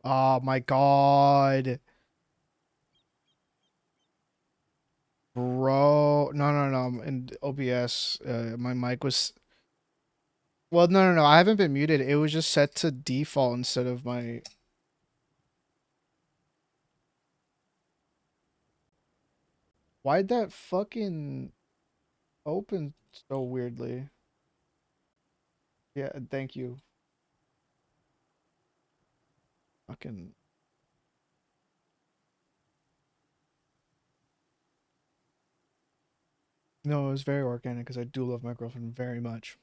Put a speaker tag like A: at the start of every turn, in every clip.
A: Oh my god. Bro. No, no, no. In OBS, my mic was. Well, no, no, no. I haven't been muted. It was just set to default instead of my. Why'd that fucking open so weirdly? Yeah, thank you. Fucking. No, it was very organic because I do love my girlfriend very much.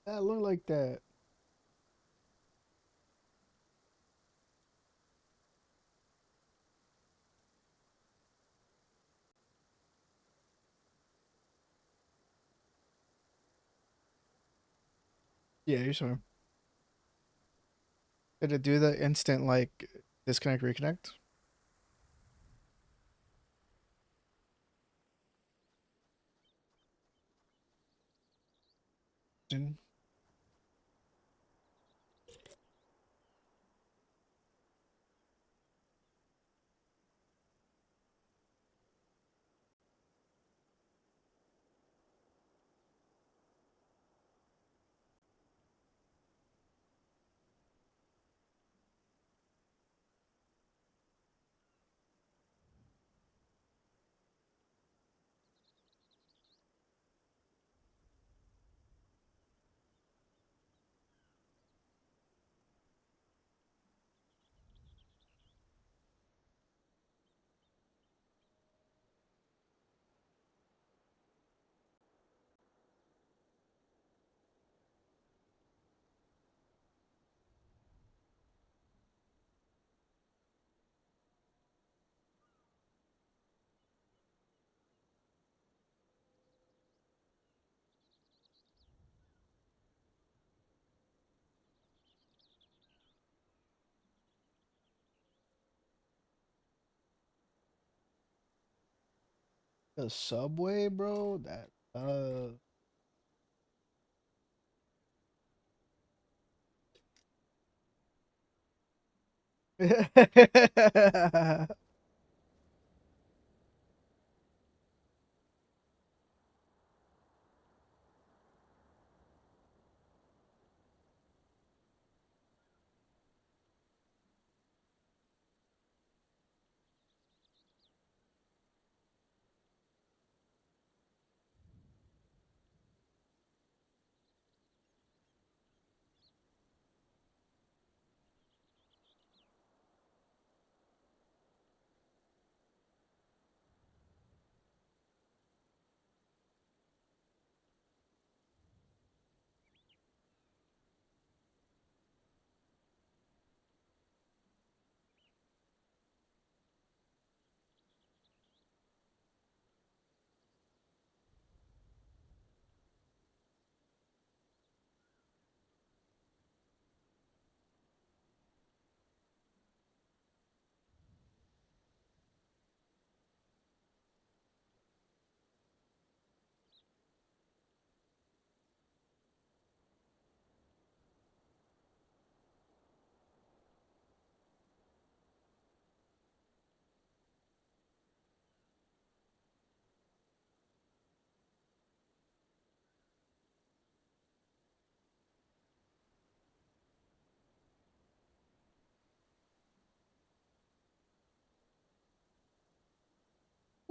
A: That look like that. Yeah, you saw. Did it do the instant like disconnect reconnect? Didn't- The subway, bro. That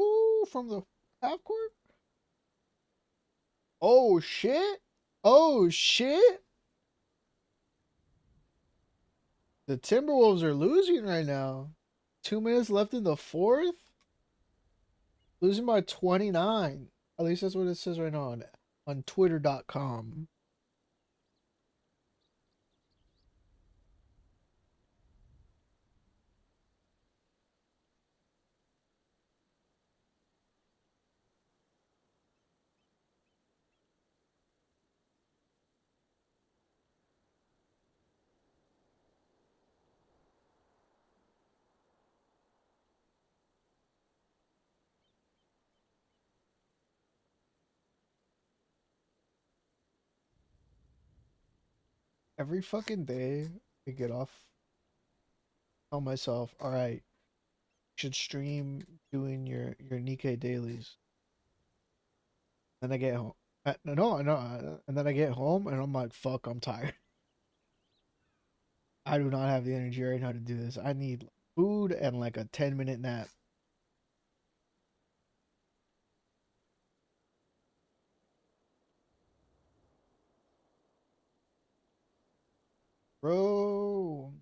A: Ooh, from the half court. Oh shit. Oh shit. The Timberwolves are losing right now. 2 minutes left in the fourth. Losing by 29. At least that's what it says right now on Twitter.com. Every fucking day I get off, tell myself, all right, you should stream doing your Nikkei dailies. Then I get home. No, and then I get home and I'm like, fuck, I'm tired. I do not have the energy right now to do this. I need food and like a 10-minute nap. Bro.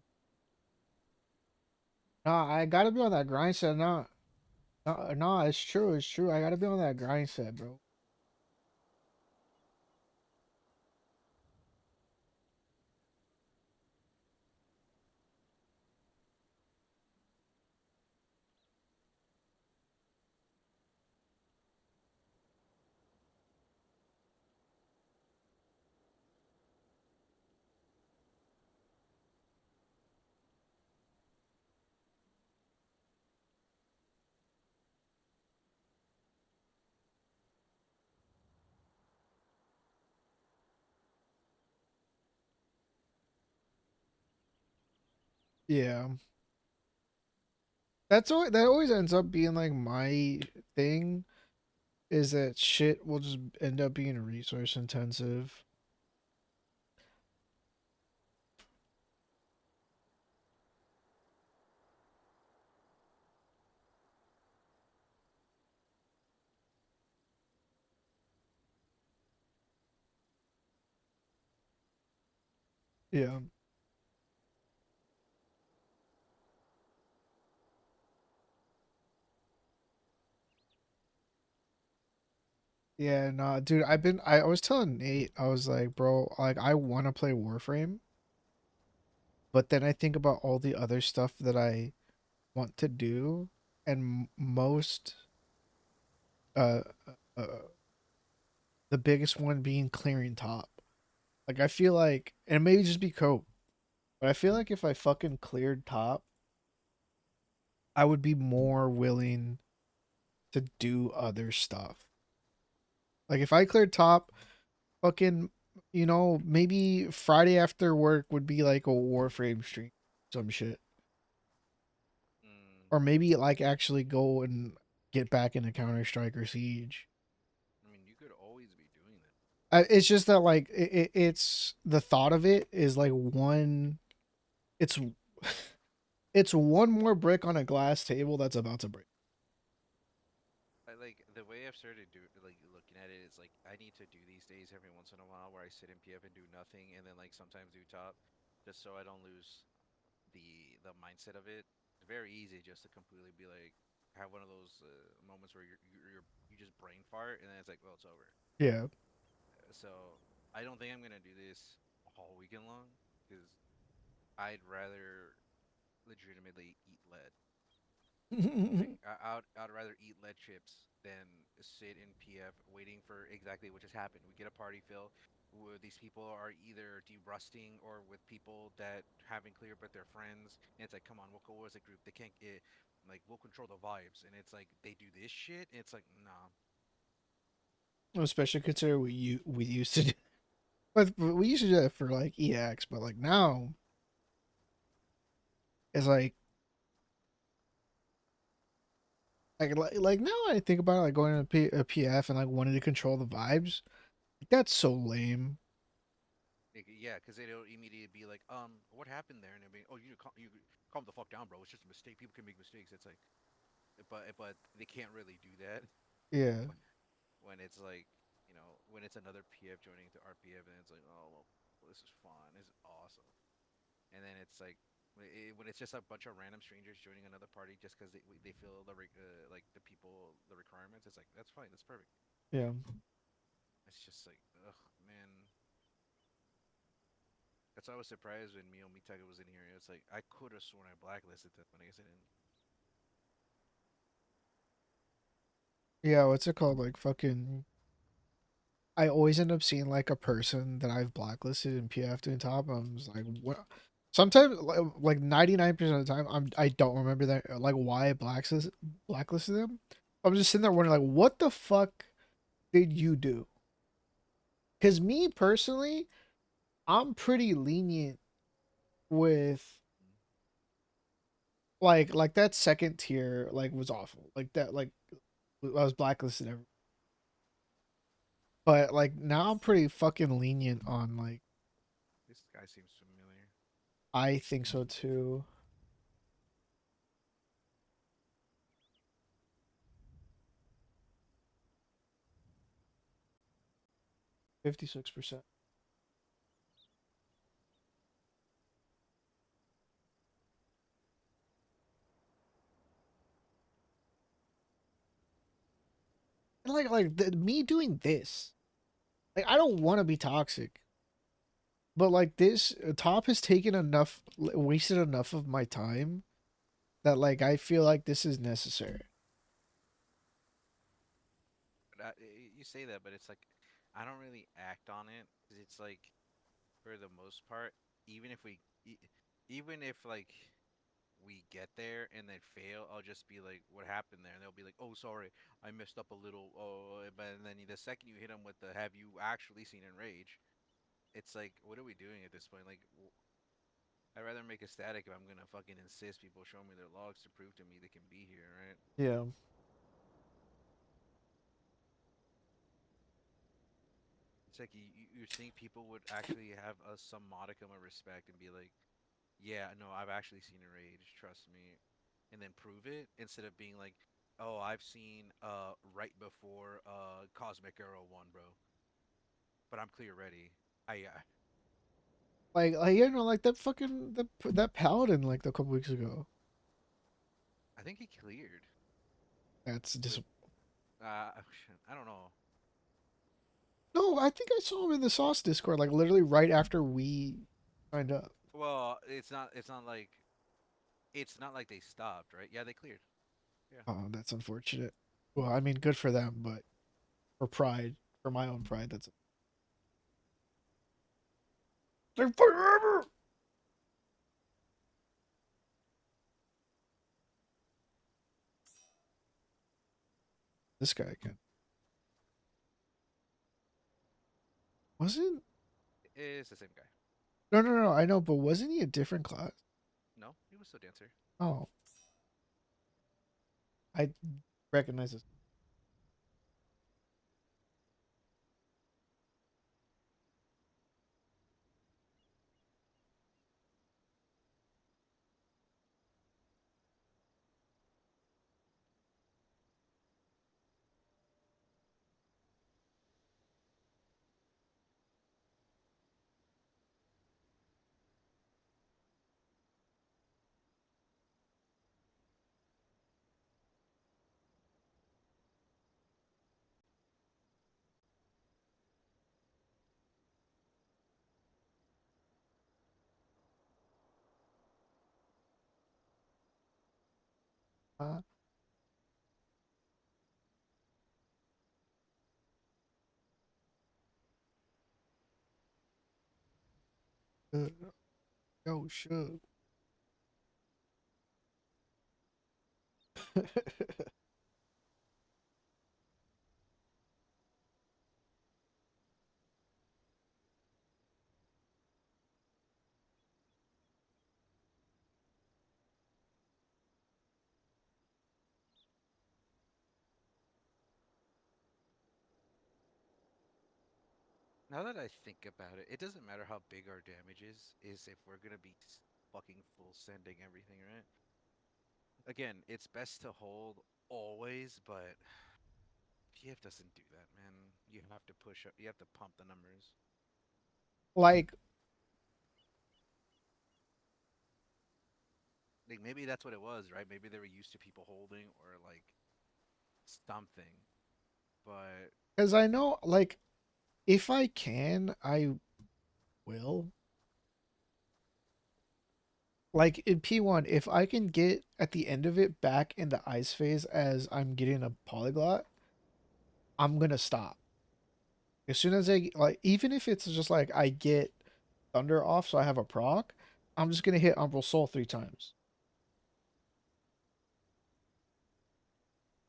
A: Nah, I gotta be on that grind set. No, it's true. It's true. I gotta be on that grind set, bro. Yeah. That always ends up being like my thing is that shit will just end up being resource intensive. Yeah. Yeah, nah, dude, I was telling Nate, I was like, bro, like I want to play Warframe, but then I think about all the other stuff that I want to do and most uh, uh the biggest one being clearing top. Like I feel like and maybe just be cope, but I feel like if I fucking cleared top, I would be more willing to do other stuff. Like if I cleared top, fucking, maybe Friday after work would be like a Warframe stream, some shit,
B: Mm,
A: or maybe like actually go and get back into Counter Strike or Siege.
B: I mean, you could always be doing that.
A: It's just that like it's the thought of it is like one. It's it's one more brick on a glass table that's about to break.
B: I like the way I've started looking at it is like I need to do these days every once in a while where I sit in PF and do nothing, and then like sometimes do top, just so I don't lose the mindset of it. It's very easy just to completely be like have one of those moments where you just brain fart, and then it's like, well, it's over.
A: Yeah.
B: So I don't think I'm gonna do this all weekend long because I'd rather legitimately eat lead. Like I'd rather eat lead chips than sit in PF waiting for exactly what just happened. We get a party fill where these people are either derusting or with people that haven't cleared but they're friends. And it's like, come on, we'll go as a group. They can't like we'll control the vibes. And it's like they do this shit. And it's like, nah.
A: Especially consider we used to do, but we used to do that for like EX, but like now it's like now I think about it, like going to a PF and like wanting to control the vibes. Like, that's so lame.
B: Like, yeah, because it'll immediately be like, what happened there? And it'll be, oh, you calm the fuck down, bro. It's just a mistake. People can make mistakes. It's like, but they can't really do that
A: Yeah.
B: when it's like, when it's another PF joining to RPF, and it's like, oh, well, this is fun, this is awesome, and then it's like, When it's just a bunch of random strangers joining another party just because they feel like the people the requirements. It's like that's fine, that's perfect.
A: Yeah.
B: It's just like, ugh, man. That's why I was surprised when Mio Mitaga was in here. It's like I could have sworn I blacklisted them, but I guess I didn't.
A: Yeah, what's it called? Like fucking I always end up seeing like a person that I've blacklisted in PF doing top. I'm just like, what? Sometimes, like 99% of the time, I don't remember that like why I blacklisted them. I'm just sitting there wondering like, what the fuck did you do? Because me personally, I'm pretty lenient with
B: Mm.
A: like that second tier like was awful. Like that like I was blacklisted every. But like now I'm pretty fucking lenient on like
B: This guy seems familiar.
A: I think so too. 56%. And me doing this, like I don't want to be toxic, but like this top has taken enough, wasted enough of my time that like I feel like this is necessary.
B: But you say that, but it's like I don't really act on it because it's like for the most part, even if we, even if like we get there and then fail, I'll just be like, "What happened there?" And they'll be like, "Oh, sorry, I messed up a little." Oh, but then the second you hit them with the "Have you actually seen Enrage?" It's like, what are we doing at this point? Like, I'd rather make a static if I'm gonna fucking insist people show me their logs to prove to me they can be here, right?
A: Yeah.
B: It's like you think people would actually have some modicum of respect and be like, yeah, no, I've actually seen Enrage, trust me, and then prove it instead of being like, oh, I've seen right before Cosmic Arrow 1, bro, but I'm clear ready.
A: Like you know, like that fucking that paladin like a couple weeks ago.
B: I think he cleared
A: That's
B: with
A: just
B: I don't know.
A: no. I think I saw him in the Sauce Discord, like literally right after we signed up.
B: Well, it's not like they stopped, right? Yeah, they cleared. Yeah.
A: Oh, that's unfortunate. Well, I mean, good for them, but for pride, for my own pride, that's like forever. This guy again. Wasn't
B: It's the same guy.
A: no. I know, but wasn't he a different class?
B: No, he was still dancer.
A: Oh, I recognize this. Uh, uh, yo, sure.
B: Now that I think about it, it doesn't matter how big our damage is if we're gonna be fucking full sending everything, right? Again, it's best to hold always, but PF doesn't do that, man. You have to push up, you have to pump the numbers.
A: Like
B: like maybe that's what it was, right? Maybe they were used to people holding or like something. But
A: Because I know, like, if I can, I will. Like in P1, if I can get at the end of it back in the ice phase as I'm getting a polyglot, I'm gonna stop. As soon as I like, even if it's just like I get Thunder off, so I have a proc, I'm just gonna hit Umbral Soul 3 times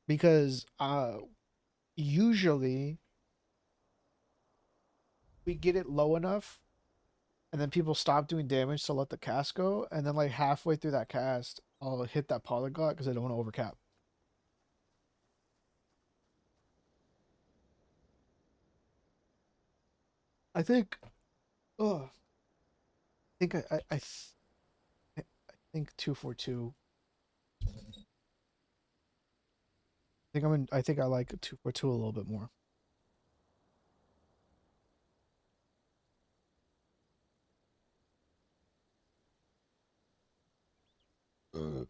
A: because usually we get it low enough, and then people stop doing damage to let the cast go, and then like halfway through that cast, I'll hit that polyglot because I don't want to overcap. I think. Oh, I think I think 242. I think I like 242 a little bit more. Uh,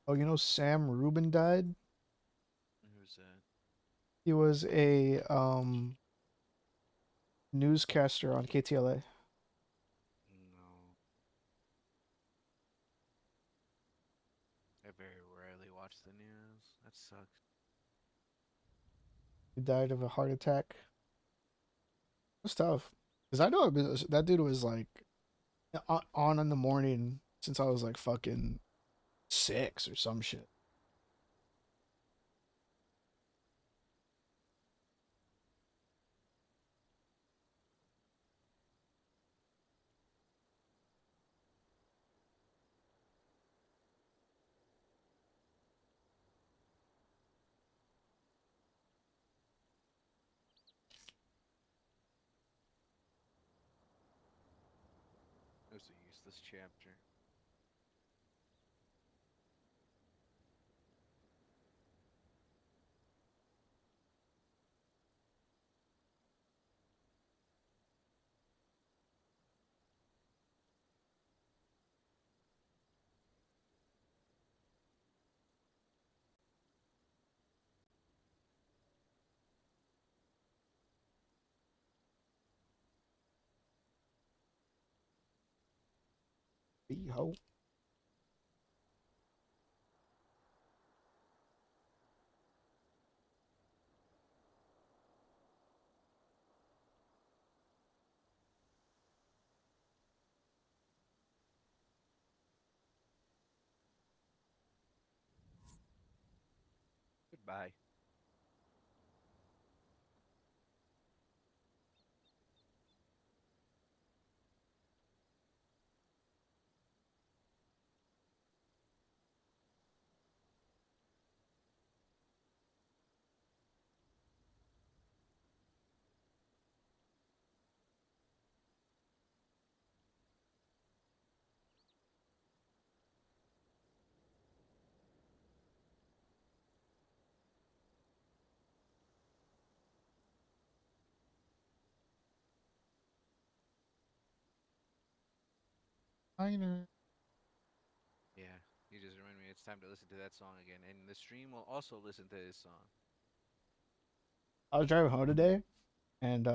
A: Oh, you know Sam Rubin died.
B: who's that?
A: He was a newscaster on KTLA.
B: No, I very rarely watch the news. That sucks.
A: He died of a heart attack. It's tough because I know that dude was like on in the morning since I was like fucking 6 or some shit.
B: It was a useless chapter.
A: Ho.
B: Goodbye.
A: Einer.
B: Yeah, you just reminded me. It's time to listen to that song again, and the stream will also listen to this song.
A: I was driving home today, and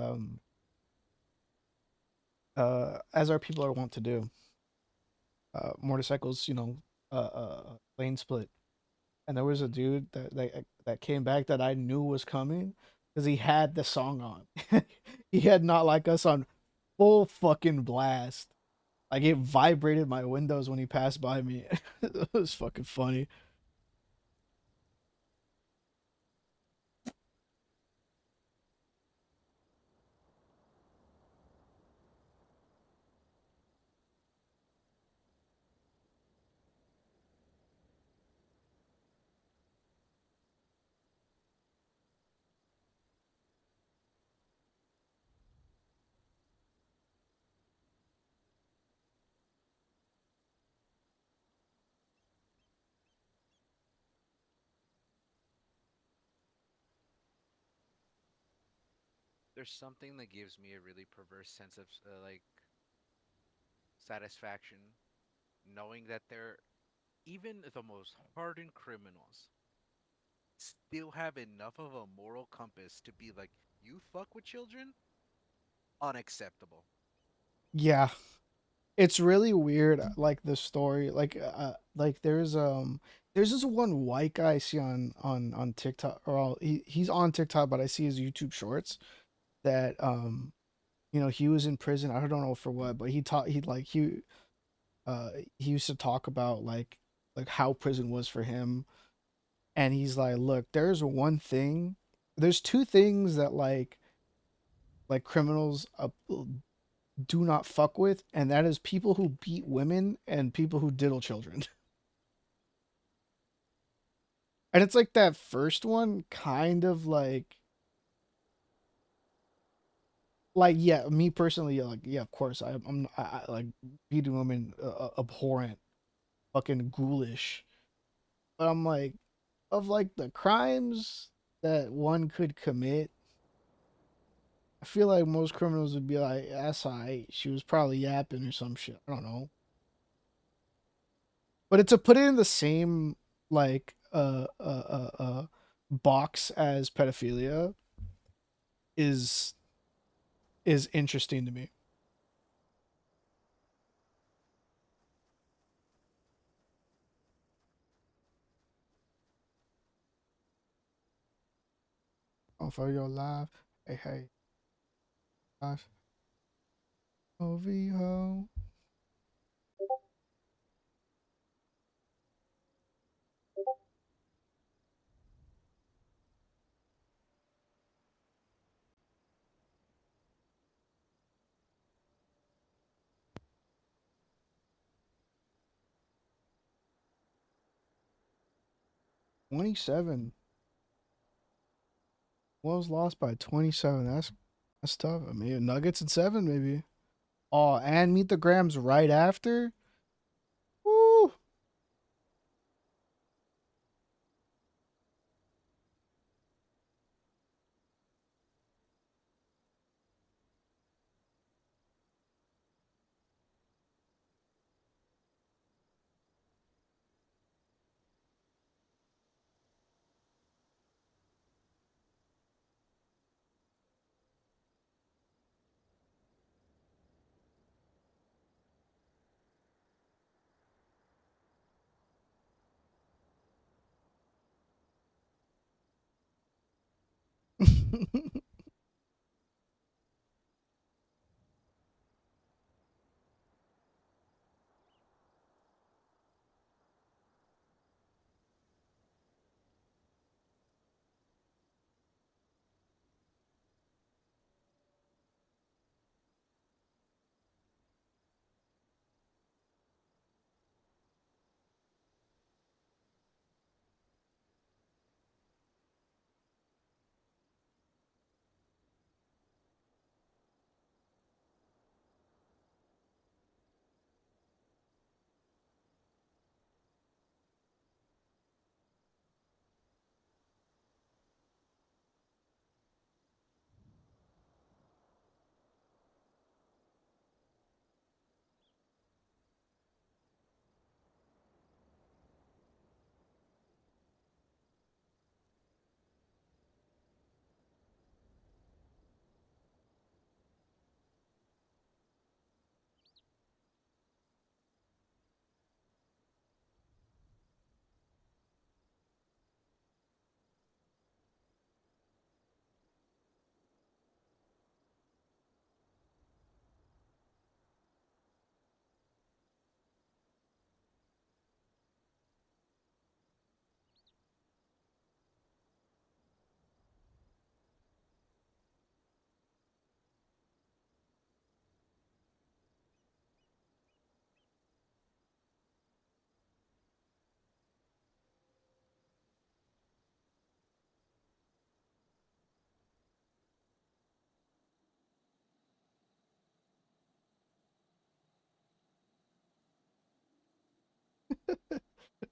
A: as our people are wont to do, motorcycles, lane split, and there was a
B: Hmm.
A: dude that came back that I knew was coming because he had the song on. He had Not Like Us on full fucking blast. Like it vibrated my windows when he passed by me. It was fucking funny.
B: There's something that gives me a really perverse sense of like satisfaction knowing that they're even the most hardened criminals still have enough of a moral compass to be like, you fuck with children? Unacceptable.
A: Yeah, it's really weird. Like the story, like there's this one white guy I see on TikTok, or he's on TikTok, but I see his YouTube shorts that he was in prison. I don't know for what, but he used to talk about like how prison was for him, and he's like, look, there's two things that like criminals do not fuck with, and that is people who beat women and people who diddle children. And it's like that first one kind of like yeah, me personally, yeah, like yeah, of course I like beating women, abhorrent, fucking ghoulish. But I'm like, of like the crimes that one could commit, I feel like most criminals would be like, that's alright. She was probably yapping or some shit. I don't know. But to put it in the same like box as pedophilia is is interesting to me. Oh, for your life. Hey, hey, life. OVO. 27. Wolves lost by 27. That's tough. I mean, Nuggets in 7, maybe. Oh, and meet the Grams right after? Woo!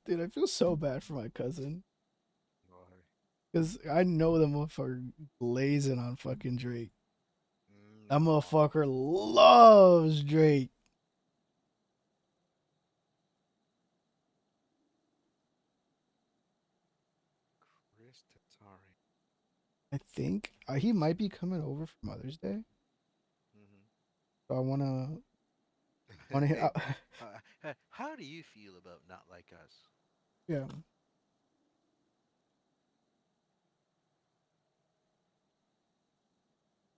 A: Dude, I feel so bad for my cousin.
B: Why?
A: Because I know the motherfucker blazing on fucking Drake. That
B: No.
A: motherfucker loves Drake. I think he might be coming over for Mother's Day.
B: Hmm.
A: So I wanna
B: Hey, how do you feel about not like us?
A: yeah.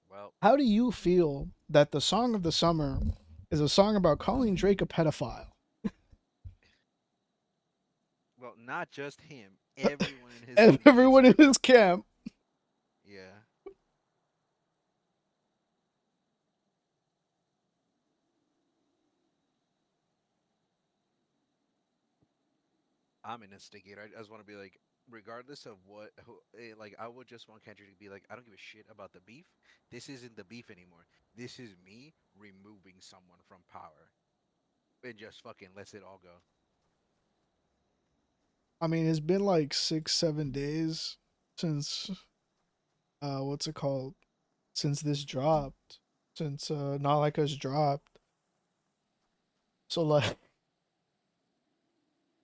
B: Well,
A: How do you feel that the song of the summer is a song about calling Drake a pedophile?
B: not just him. Everyone in his
A: And
B: audience
A: everyone in
B: agrees.
A: his camp.
B: Yeah, I'm an instigator. I just want to be like, regardless of like, I would just want Kendrick to be like, I don't give a shit about the beef. This isn't the beef anymore. This is me removing someone from power, and just fucking lets it all go.
A: I mean, it's been like 6, 7 days since what's it called? Since this dropped. Since Not Like Us dropped. So like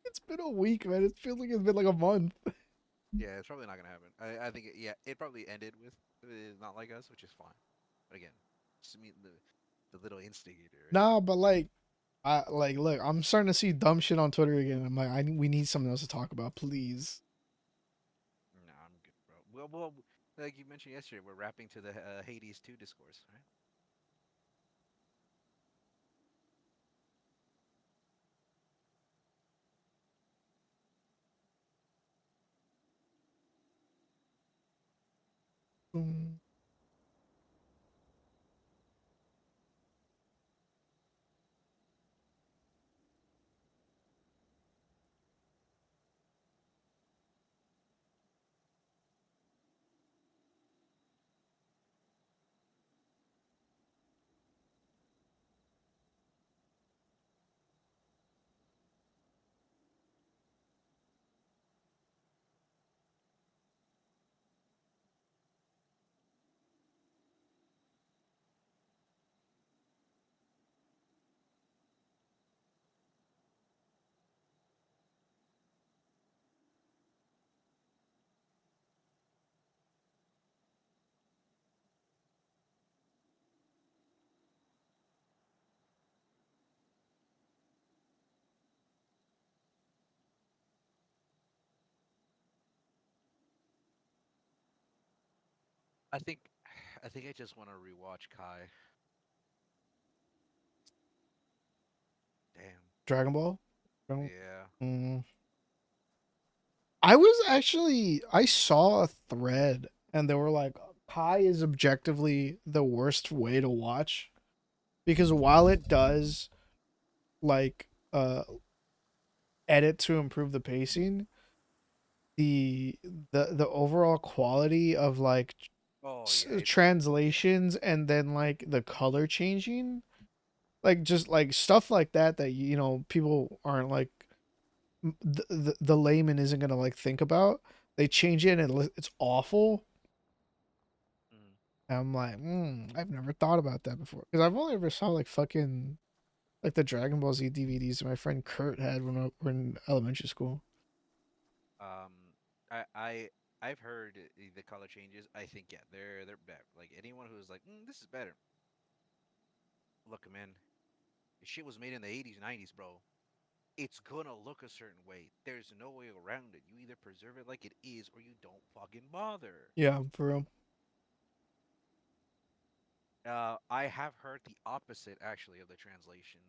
A: it's been a week, man. It feels like it's been like a month.
B: Yeah, it's probably not gonna happen. I think yeah, it probably ended with not like us, which is fine. But again, just me the little instigator, right?
A: Nah, but like I like look, I'm starting to see dumb shit on Twitter again. I'm like, we need something else to talk about, please.
B: No, I'm good, bro. Like you mentioned yesterday, we're wrapping to the Hades 2 discourse, right?
A: Mm.
B: I think, I think I just want to rewatch Kai. Damn.
A: Dragon Ball? Dragon-
B: Yeah.
A: Mm. I saw a thread and they were like Kai is objectively the worst way to watch because while it does like edit to improve the pacing, the the overall quality of like
B: Oh yeah, it's yeah.
A: translations and then like the color changing, like just like stuff like that that people aren't like the layman isn't gonna like think about. They change it and it's awful.
B: Mhm.
A: And I'm like, I've never thought about that before because I've only ever saw like fucking like the Dragon Ball Z DVDs my friend Kurt had when we were in elementary school.
B: Um, I I've heard the color changes. I think yeah, they're better. Like anyone who's like, this is better. Look, man, this shit was made in the 80s, 90s, bro. It's gonna look a certain way. There's no way around it. You either preserve it like it is, or you don't fucking bother.
A: Yeah, for real.
B: I have heard the opposite actually of the translation,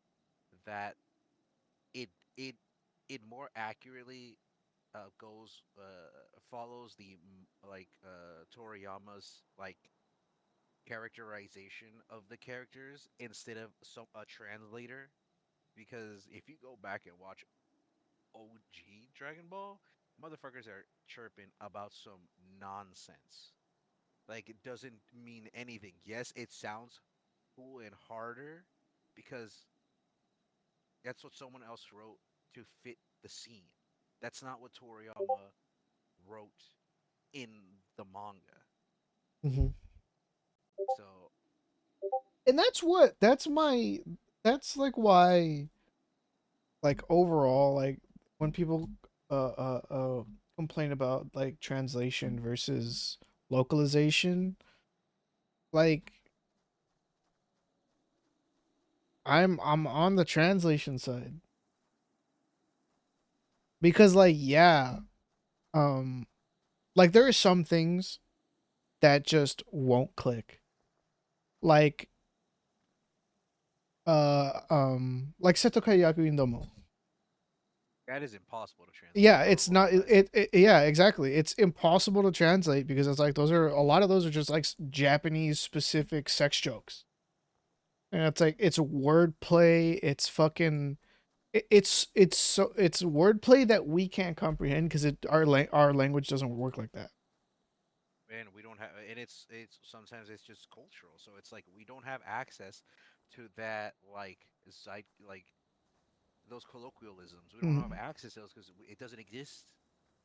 B: that it it it more accurately goes follows the Toriyama's like characterization of the characters instead of some a translator. Because if you go back and watch OG Dragon Ball, motherfuckers are chirping about some nonsense. Like it doesn't mean anything. Yes, it sounds cool and harder because that's what someone else wrote to fit the scene. That's not what Toriyama wrote in the manga.
A: Hmm.
B: So,
A: And that's like why like overall like when people uh uh uh complain about like translation versus localization, like I'm on the translation side because like yeah, um like there are some things that just won't click. Like like Setokai Yaku Indomo.
B: That is impossible to translate
A: Yeah,
B: or
A: it's not
B: localize.
A: yeah, exactly. It's impossible to translate because it's like those are a lot of those are just like Japanese specific sex jokes. And it's like it's wordplay, it's fucking it's so it's wordplay that we can't comprehend because our language doesn't work like that.
B: And we don't have, and it's sometimes it's just cultural. So it's like we don't have access to that, like like those colloquialisms. We don't have
A: Mhm.
B: access to those because it doesn't exist.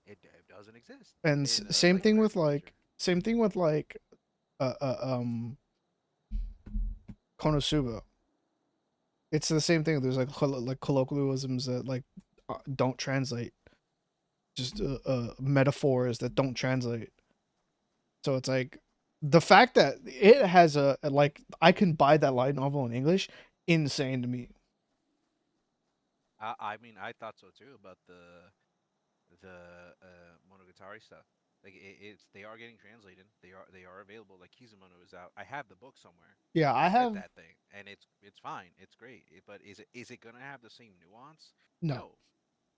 B: It doesn't exist
A: And
B: in
A: same
B: like
A: thing with
B: American culture.
A: same thing with like uh, uh um Konosuba. It's the same thing. There's like colloquialisms that like don't translate, just metaphors that don't translate. So it's like the fact that it has a like I can buy that light novel in English, insane to me.
B: I mean, I thought so too about the Monogatari stuff. Like it's they are getting translated. They are available. Like Kizumono is out. I have the book somewhere.
A: Yeah,
B: I
A: I
B: read
A: have
B: that thing, and it's fine. It's great. But is it gonna have the same nuance?
A: no.
B: No,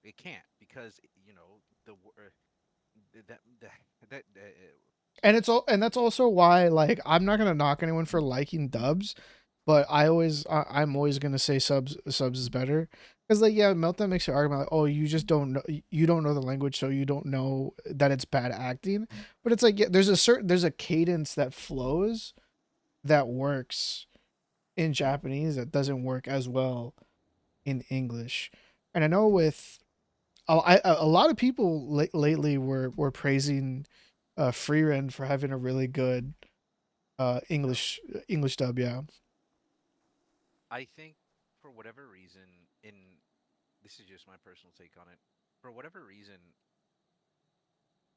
B: it can't because that
A: And it's all and that's also why like I'm not gonna knock anyone for liking dubs, but I'm always gonna say subs is better because like yeah, Meltdown makes your argument like oh you don't know the language so you don't know that it's bad acting, but it's like yeah, there's a cadence that flows that works in Japanese that doesn't work as well in English, and I know with a lot of people lately were praising Freerend for having a really good
B: dub.
A: English dub. Yeah.
B: I think for whatever reason, in this is just my personal take on it. For whatever reason,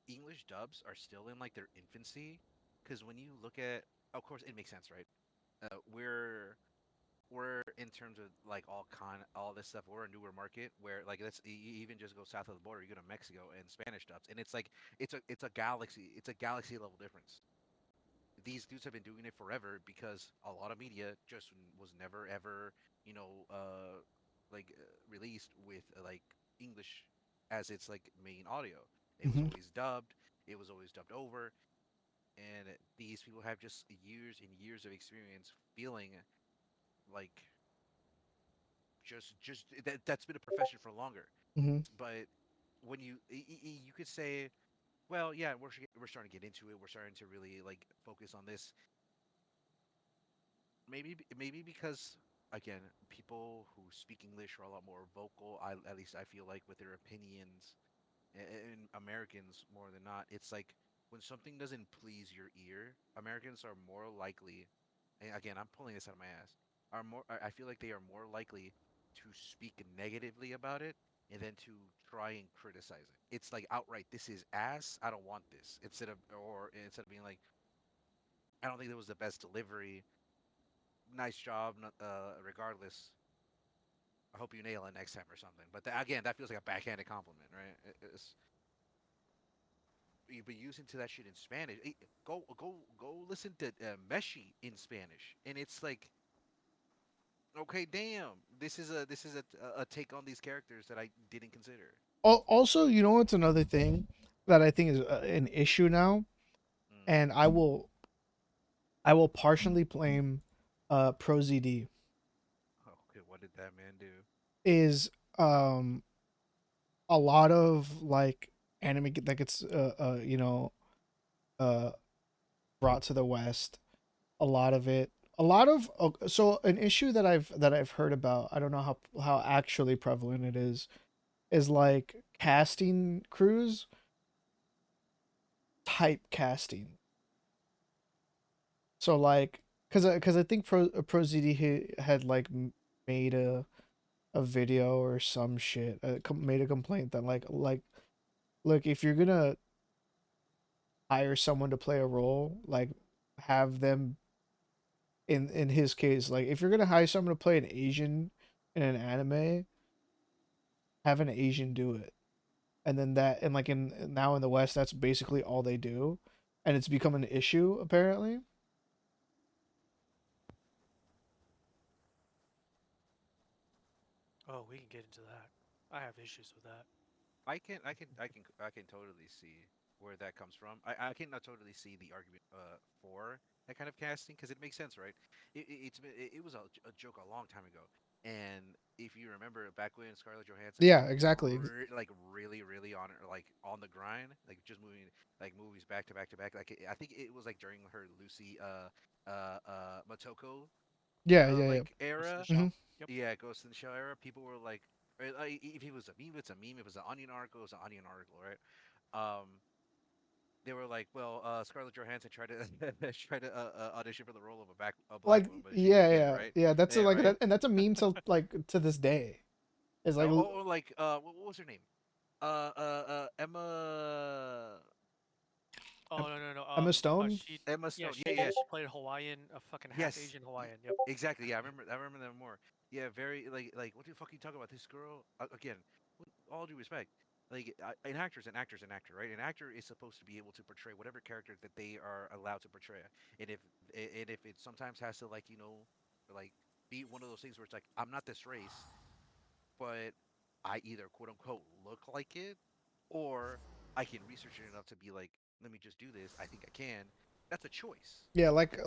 B: English dubs are still in like their infancy, because when you look at, of course, it makes sense, right? We're in terms of like all this stuff. We're a newer market where like let's even just go south of the border. You go to Mexico and Spanish dubs, and it's like it's a galaxy level difference. These dudes have been doing it forever because a lot of media just was never ever you know released with like English as its like main audio. It was
A: Hmm.
B: always dubbed. It was always dubbed over, and these people have just years and years of experience feeling like that's been a profession for longer.
A: Hmm.
B: But when you could say, well, yeah, we're starting to get into it. We're starting to really like focus on this. Maybe because again, people who speak English are a lot more vocal. At least I feel like with their opinions, and Americans more than not, it's like when something doesn't please your ear, Americans are more likely, and again, I'm pulling this out of my ass, I feel like they are more likely to speak negatively about it and then to try and criticize it. It's like outright, this is ass. I don't want this. Instead of being like, I don't think that was the best delivery. Nice job, regardless. I hope you nail it next time or something. But again, that feels like a backhanded compliment, right? You be using to that shit in Spanish. Go listen to Meshi in Spanish, and it's like, okay, damn, this is a take on these characters that I didn't consider.
A: Also, you know what's another thing that I think is an issue now,
B: Mm.
A: and I will partially blame Pro ZD
B: Okay, what did that man do?
A: is a lot of like anime that gets uh brought to the West. A lot of it, a lot of so an issue that I've heard about. I don't know how actually prevalent it is like casting crews typecasting. So like, cause I think Pro ZD had like made a video or some shit, made a complaint that like look if you're gonna hire someone to play a role, like have them in his case, like if you're gonna hire someone to play an Asian in an anime, have an Asian do it. And then that and like in now in the West, that's basically all they do, and it's become an issue apparently.
C: Oh, we can get into that. I have issues with that.
B: I can totally see where that comes from. I can totally see the argument for that kind of casting because it makes sense, right? It was a joke a long time ago, and if you remember back when Scarlett Johansson was
A: Yeah, exactly.
B: like really on it, like on the grind, like just moving like movies back to back to back. Like I think it was like during her Lucy Motoko
A: Yeah, yeah, yeah.
B: like
C: Ghost in the
B: era.
A: Hmm.
C: Shell. Yep.
B: Yeah, Ghost in the Shell era. People were like, if it was a meme, it's a meme. If it was an Onion article, it's an Onion article, right? Um, they were like, well, Scarlett Johansson tried to try to audition for the role of a black
A: Like
B: woman, but she didn't
A: yeah,
B: get it,
A: yeah,
B: right?
A: yeah. That's a,
B: Yeah,
A: like
B: right.
A: that, and that's a meme till like to this day. It's like
B: Like what was her name? Emma
C: Oh no no no.
A: Emma Stone.
C: She
B: Emma
C: yeah
B: Stone.
C: she
B: Yeah,
C: yeah
B: yeah.
C: she played Hawaiian, a fucking half
B: Yes,
C: Asian Hawaiian. Yep.
B: exactly. Yeah, I remember that more. Yeah, very like what the fuck are you talking about? This girl again. With all due respect, like an actor is an actor, right? An actor is supposed to be able to portray whatever character that they are allowed to portray, and if it sometimes has to like like be one of those things where it's like I'm not this race, but I either quote unquote look like it, or I can research it enough to be like, let me just do this. I think I can. That's a choice.
A: Yeah, like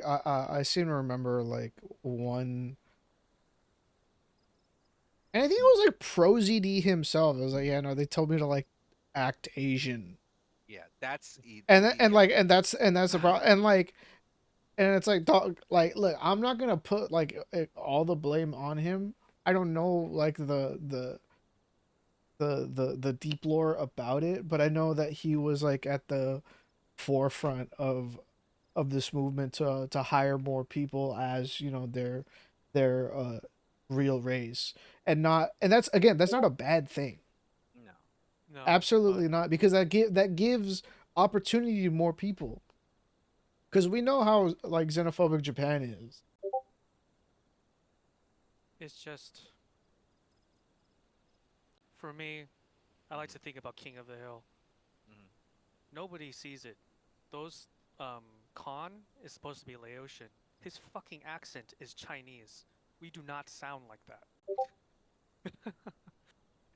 A: I seem to remember like one, and I think it was like Pro ZD himself. It was like, yeah, no, they told me to like act Asian,
B: Yeah, that's
A: and
B: yeah.
A: like and that's the problem, and like and it's like dog, like look, I'm not gonna put like all the blame on him. I don't know like the deep lore about it, but I know that he was like at the forefront of this movement to hire more people as you know their real race, and not, and that's again, that's not a bad thing.
B: No.
C: No, but
A: Absolutely not, because that gives opportunity to more people, because we know how like xenophobic Japan is.
C: it's just for me. I like
B: Hmm.
C: to think about King of the Hill.
B: Hmm.
C: Nobody sees it. Those um Khan is supposed to be Laotian. His fucking accent is Chinese. We do not sound like that.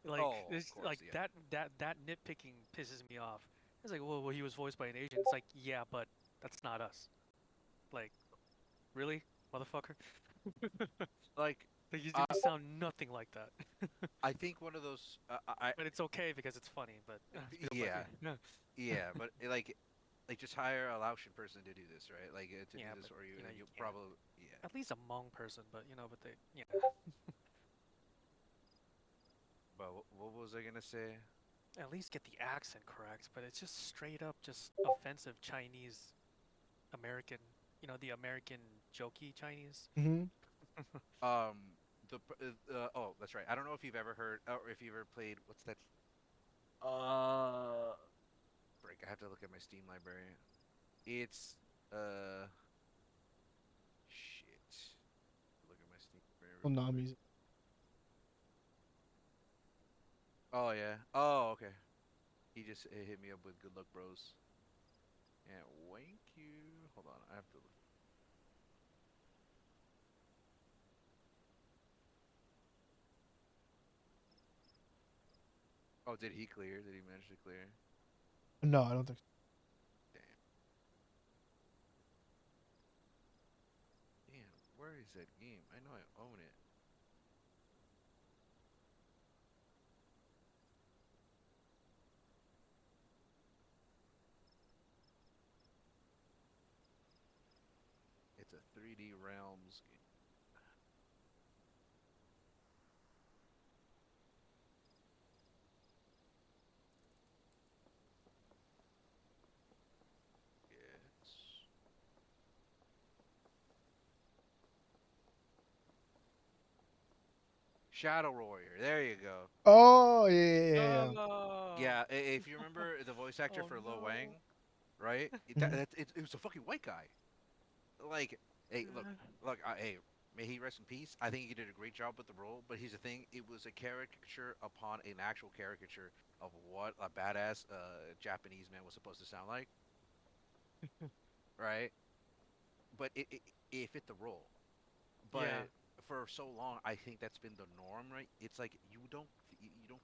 C: Like
B: Oh, of
C: this,
B: course,
C: like
B: yeah.
C: that nitpicking pisses me off. It's like, well, he was voiced by an Asian. It's like, yeah, but that's not us. Like, really, motherfucker?
B: Like,
C: Like, you
B: uh,
C: sound nothing like that.
B: I think one of those.
C: But it's okay because it's funny. But but
B: Yeah,
C: yeah, no,
B: yeah, but like just hire a Laotian person to do this, right? Like to do
C: yeah,
B: this,
C: but
B: or you
C: you know,
B: and
C: you
B: you'll
C: can't.
B: probably yeah.
C: At least a Hmong person, but you know, but they, yeah.
B: But what was I gonna say?
C: At least get the accent correct. But it's just straight up, just offensive Chinese American. You know, the American jokey Chinese.
A: Hmm.
B: Um, oh, that's right. I don't know if you've ever heard or if you've ever played. What's that? Uh, Break. I have to look at my Steam library. It's uh shit. Look at my Steam library real quick.
A: Konami's.
B: Oh yeah. Oh okay. He just hit me up with good luck, bros. And wank you. Hold on. I have to look. Oh, did he clear? Did he manage to clear?
A: No, I don't think so.
B: Damn. Damn. Where is that game? I know I own it. It's a 3D Realms game. Yes. Shadow Warrior. There you go.
A: Oh yeah, yeah, yeah, yeah.
C: No.
B: Yeah, if you remember the voice actor
C: Oh
B: for Lo
C: no.
B: Wang, right?
A: Mhm.
B: It was a fucking white guy. Like, hey, look, hey, may he rest in peace. I think he did a great job with the role, but here's the thing: it was a caricature upon an actual caricature of what a badass Japanese man was supposed to sound like, right? But it fit the role.
C: Yeah.
B: But for so long, I think that's been the norm, right? It's like you don't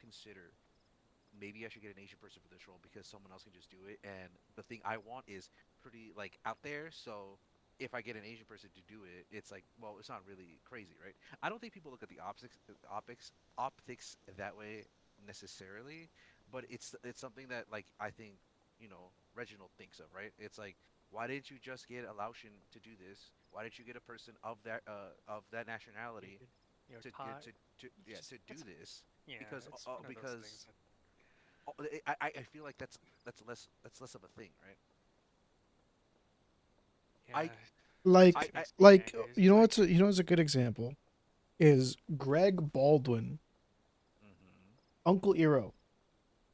B: consider maybe I should get an Asian person for this role because someone else can just do it. And the thing I want is pretty like out there. So if I get an Asian person to do it, it's like, well, it's not really crazy, right? I don't think people look at the optics that way necessarily, but it's something that like I think Reginald thinks of, right? It's like, why didn't you just get a Laotian to do this? Why didn't you get a person of that nationality
C: Asian,
B: to
C: Thai.
B: yeah
C: Just
B: to do
C: that's
B: this?
C: yeah.
B: Because
C: It's one of those things.
B: because
C: That,
B: I feel like that's less of a thing, right? I
C: yeah. It
A: Like
C: just makes me
A: like
C: angry. It's just like
A: you know what's a good example is Greg Baldwin,
B: mm-hmm,
A: Uncle Iroh,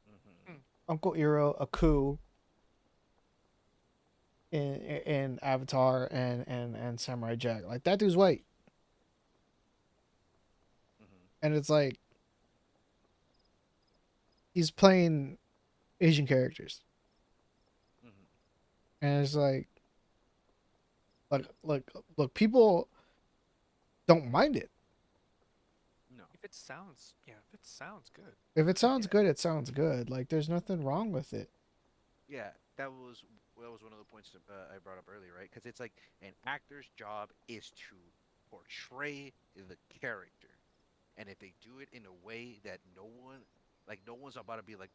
B: mm-hmm,
C: mm,
A: Uncle Iroh, Aku in Avatar and Samurai Jack. Like that dude's white,
B: mm-hmm,
A: and it's like he's playing Asian characters,
B: mm-hmm.
A: and it's like look, people don't mind it.
B: No,
C: if it sounds yeah, if it sounds good.
A: If it sounds
B: yeah,
A: good, it sounds good. Like there's nothing wrong with it.
B: yeah. That was one of the points I brought up earlier, right? Because it's like an actor's job is to portray the character, and if they do it in a way that no one's about to be like,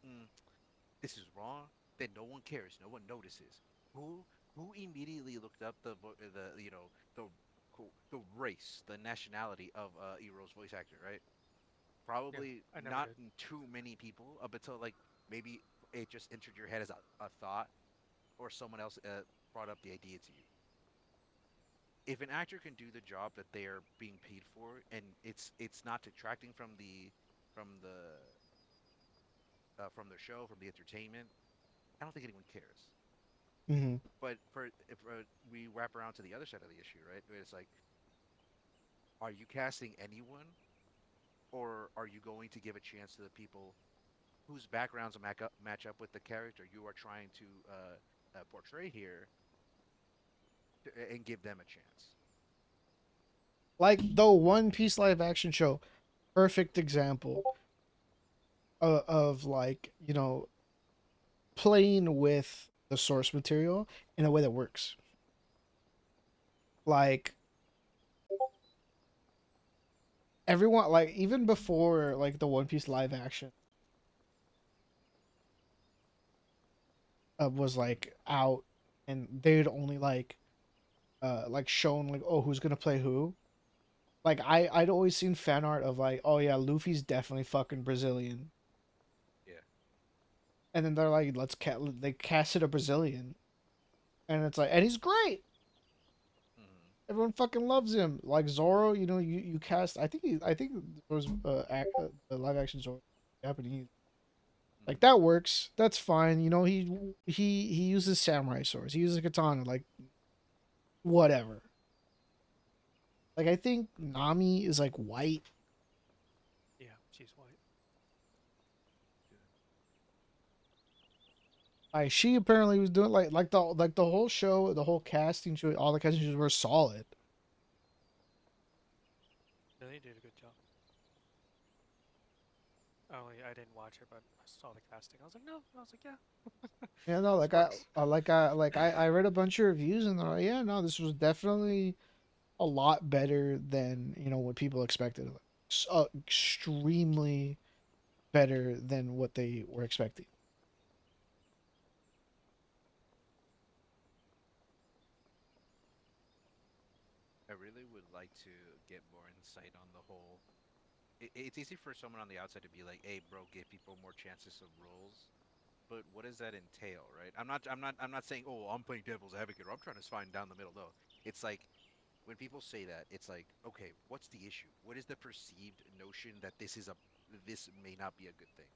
B: this is wrong, then no one cares, no one notices. Who who immediately looked up the the race, the nationality of Iroh's voice actor, right?
C: Yeah,
B: Probably
C: I never
B: not
C: did.
B: too many people up until like maybe it just entered your head as a thought or someone else brought up the idea to you. If an actor can do the job that they are being paid for and it's not detracting from the from their show, from the entertainment, I don't think anyone cares.
A: Hmm.
B: But for if we wrap around to the other side of the issue, right? It's like, are you casting anyone, or are you going to give a chance to the people whose backgrounds match up with the character you are trying to portray here, and give them a chance?
A: Like the One Piece live action show, perfect example of like playing with the source material in a way that works. Like everyone, like even before like the One Piece live action was like out, and they'd only like shown like, oh, who's gonna play who. Like I'd always seen fan art of like, oh yeah, Luffy's definitely fucking Brazilian,
B: Yeah.
A: and then they're like, they casted a Brazilian, and it's like, and he's great.
B: Hmm.
A: Everyone fucking loves him. Like Zoro, you cast. I think there was the live action Zoro Japanese. Like
B: Hmm.
A: that works. That's fine. He uses samurai swords. He uses a katana. Like whatever. Like I think Nami is like white.
C: Yeah, she's white.
B: Yeah.
A: Like she apparently was doing like the whole show, the whole casting show, all the casting shows were solid.
C: Yeah, they did a good job. Only I didn't watch it, but I saw the casting. I was like, no. I was like, yeah,
A: Yeah, no,
C: this works.
A: I read a bunch of reviews and they're like, yeah, no, this was definitely a lot better than what people expected. Extremely better than what they were expecting.
B: I really would like to get more insight on the whole. It's easy for someone on the outside to be like, "Hey, bro, give people more chances of roles." But what does that entail, right? I'm not saying, "Oh, I'm playing devil's advocate," or I'm trying to find down the middle. No, it's like when people say that, it's like, okay, what's the issue? What is the perceived notion that this may not be a good thing?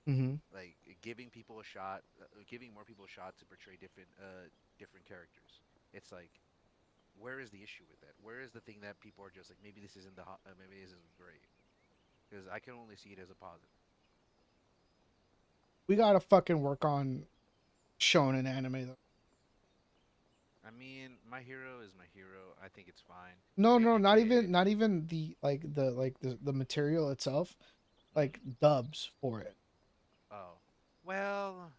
A: Mm-hmm.
B: Like giving people a shot, giving more people a shot to portray different characters. It's like, where is the issue with that? Where is the thing that people are just like, maybe this isn't maybe this isn't great? Because I can only see it as a positive.
A: We gotta fucking work on shonen anime though.
B: I mean, my hero is my hero. I think it's fine.
A: No, no, not even
B: JJK.
A: not even the material itself,
B: Mm,
A: like dubs for it.
B: oh, well,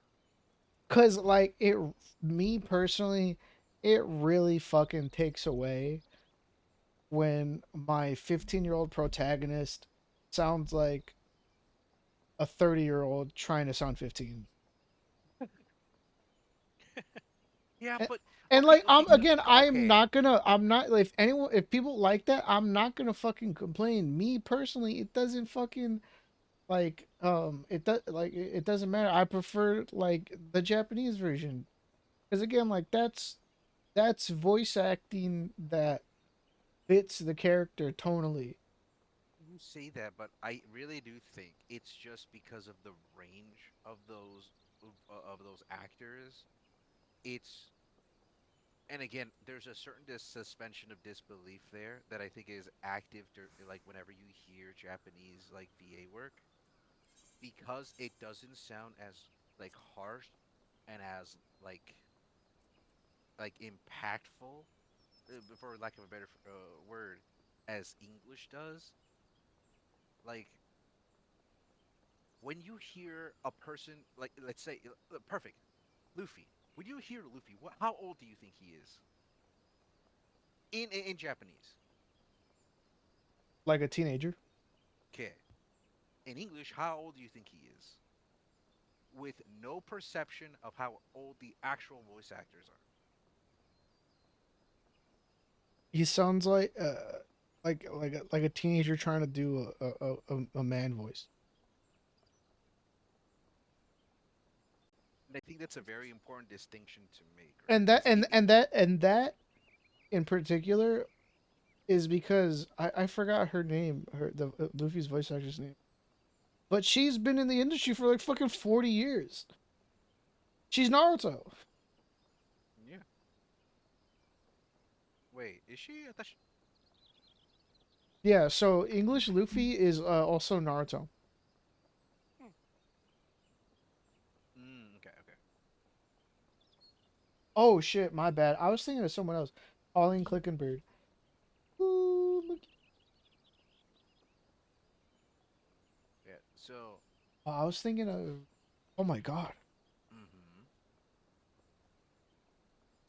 A: Cause like it, me personally, it really fucking takes away when my 15-year-old protagonist sounds like a 30-year-old trying to sound 15.
B: yeah,
A: And,
B: but
A: and
B: okay,
A: like
B: okay, okay.
A: I'm not like if people like that, I'm not gonna fucking complain. Me personally, it doesn't fucking like it does like it doesn't matter. I prefer like the Japanese version. Because again, like that's voice acting that fits the character tonally.
B: You say that, but I really do think it's just because of the range of those actors. It's and again, there's a certain suspension of disbelief there that I think is active, like whenever you hear Japanese like VA work, because it doesn't sound as like harsh and as like impactful, for lack of a better word, as English does. Like when you hear a person, like let's say, perfect, Luffy. When you hear Luffy, how old do you think he is in Japanese?
A: Like a teenager.
B: Okay. In English, how old do you think he is? With no perception of how old the actual voice actors are.
A: He sounds like a teenager trying to do a man voice.
B: And I think that's a very important distinction to make, right?
A: And that
B: Because it
A: and that in particular is because I forgot her name, her the Luffy's voice actress name. But she's been in the industry for like fucking 40 years. She's Naruto.
B: yeah. Wait, is she? I thought she.
A: Yeah, so English Luffy is also Naruto.
C: Hmm.
B: Okay, okay.
A: Oh shit, my bad. I was thinking of someone else. Colleen Clickenbeard. Ooh,
B: Yeah. So,
A: I was thinking of. Oh my god.
B: mm-hmm.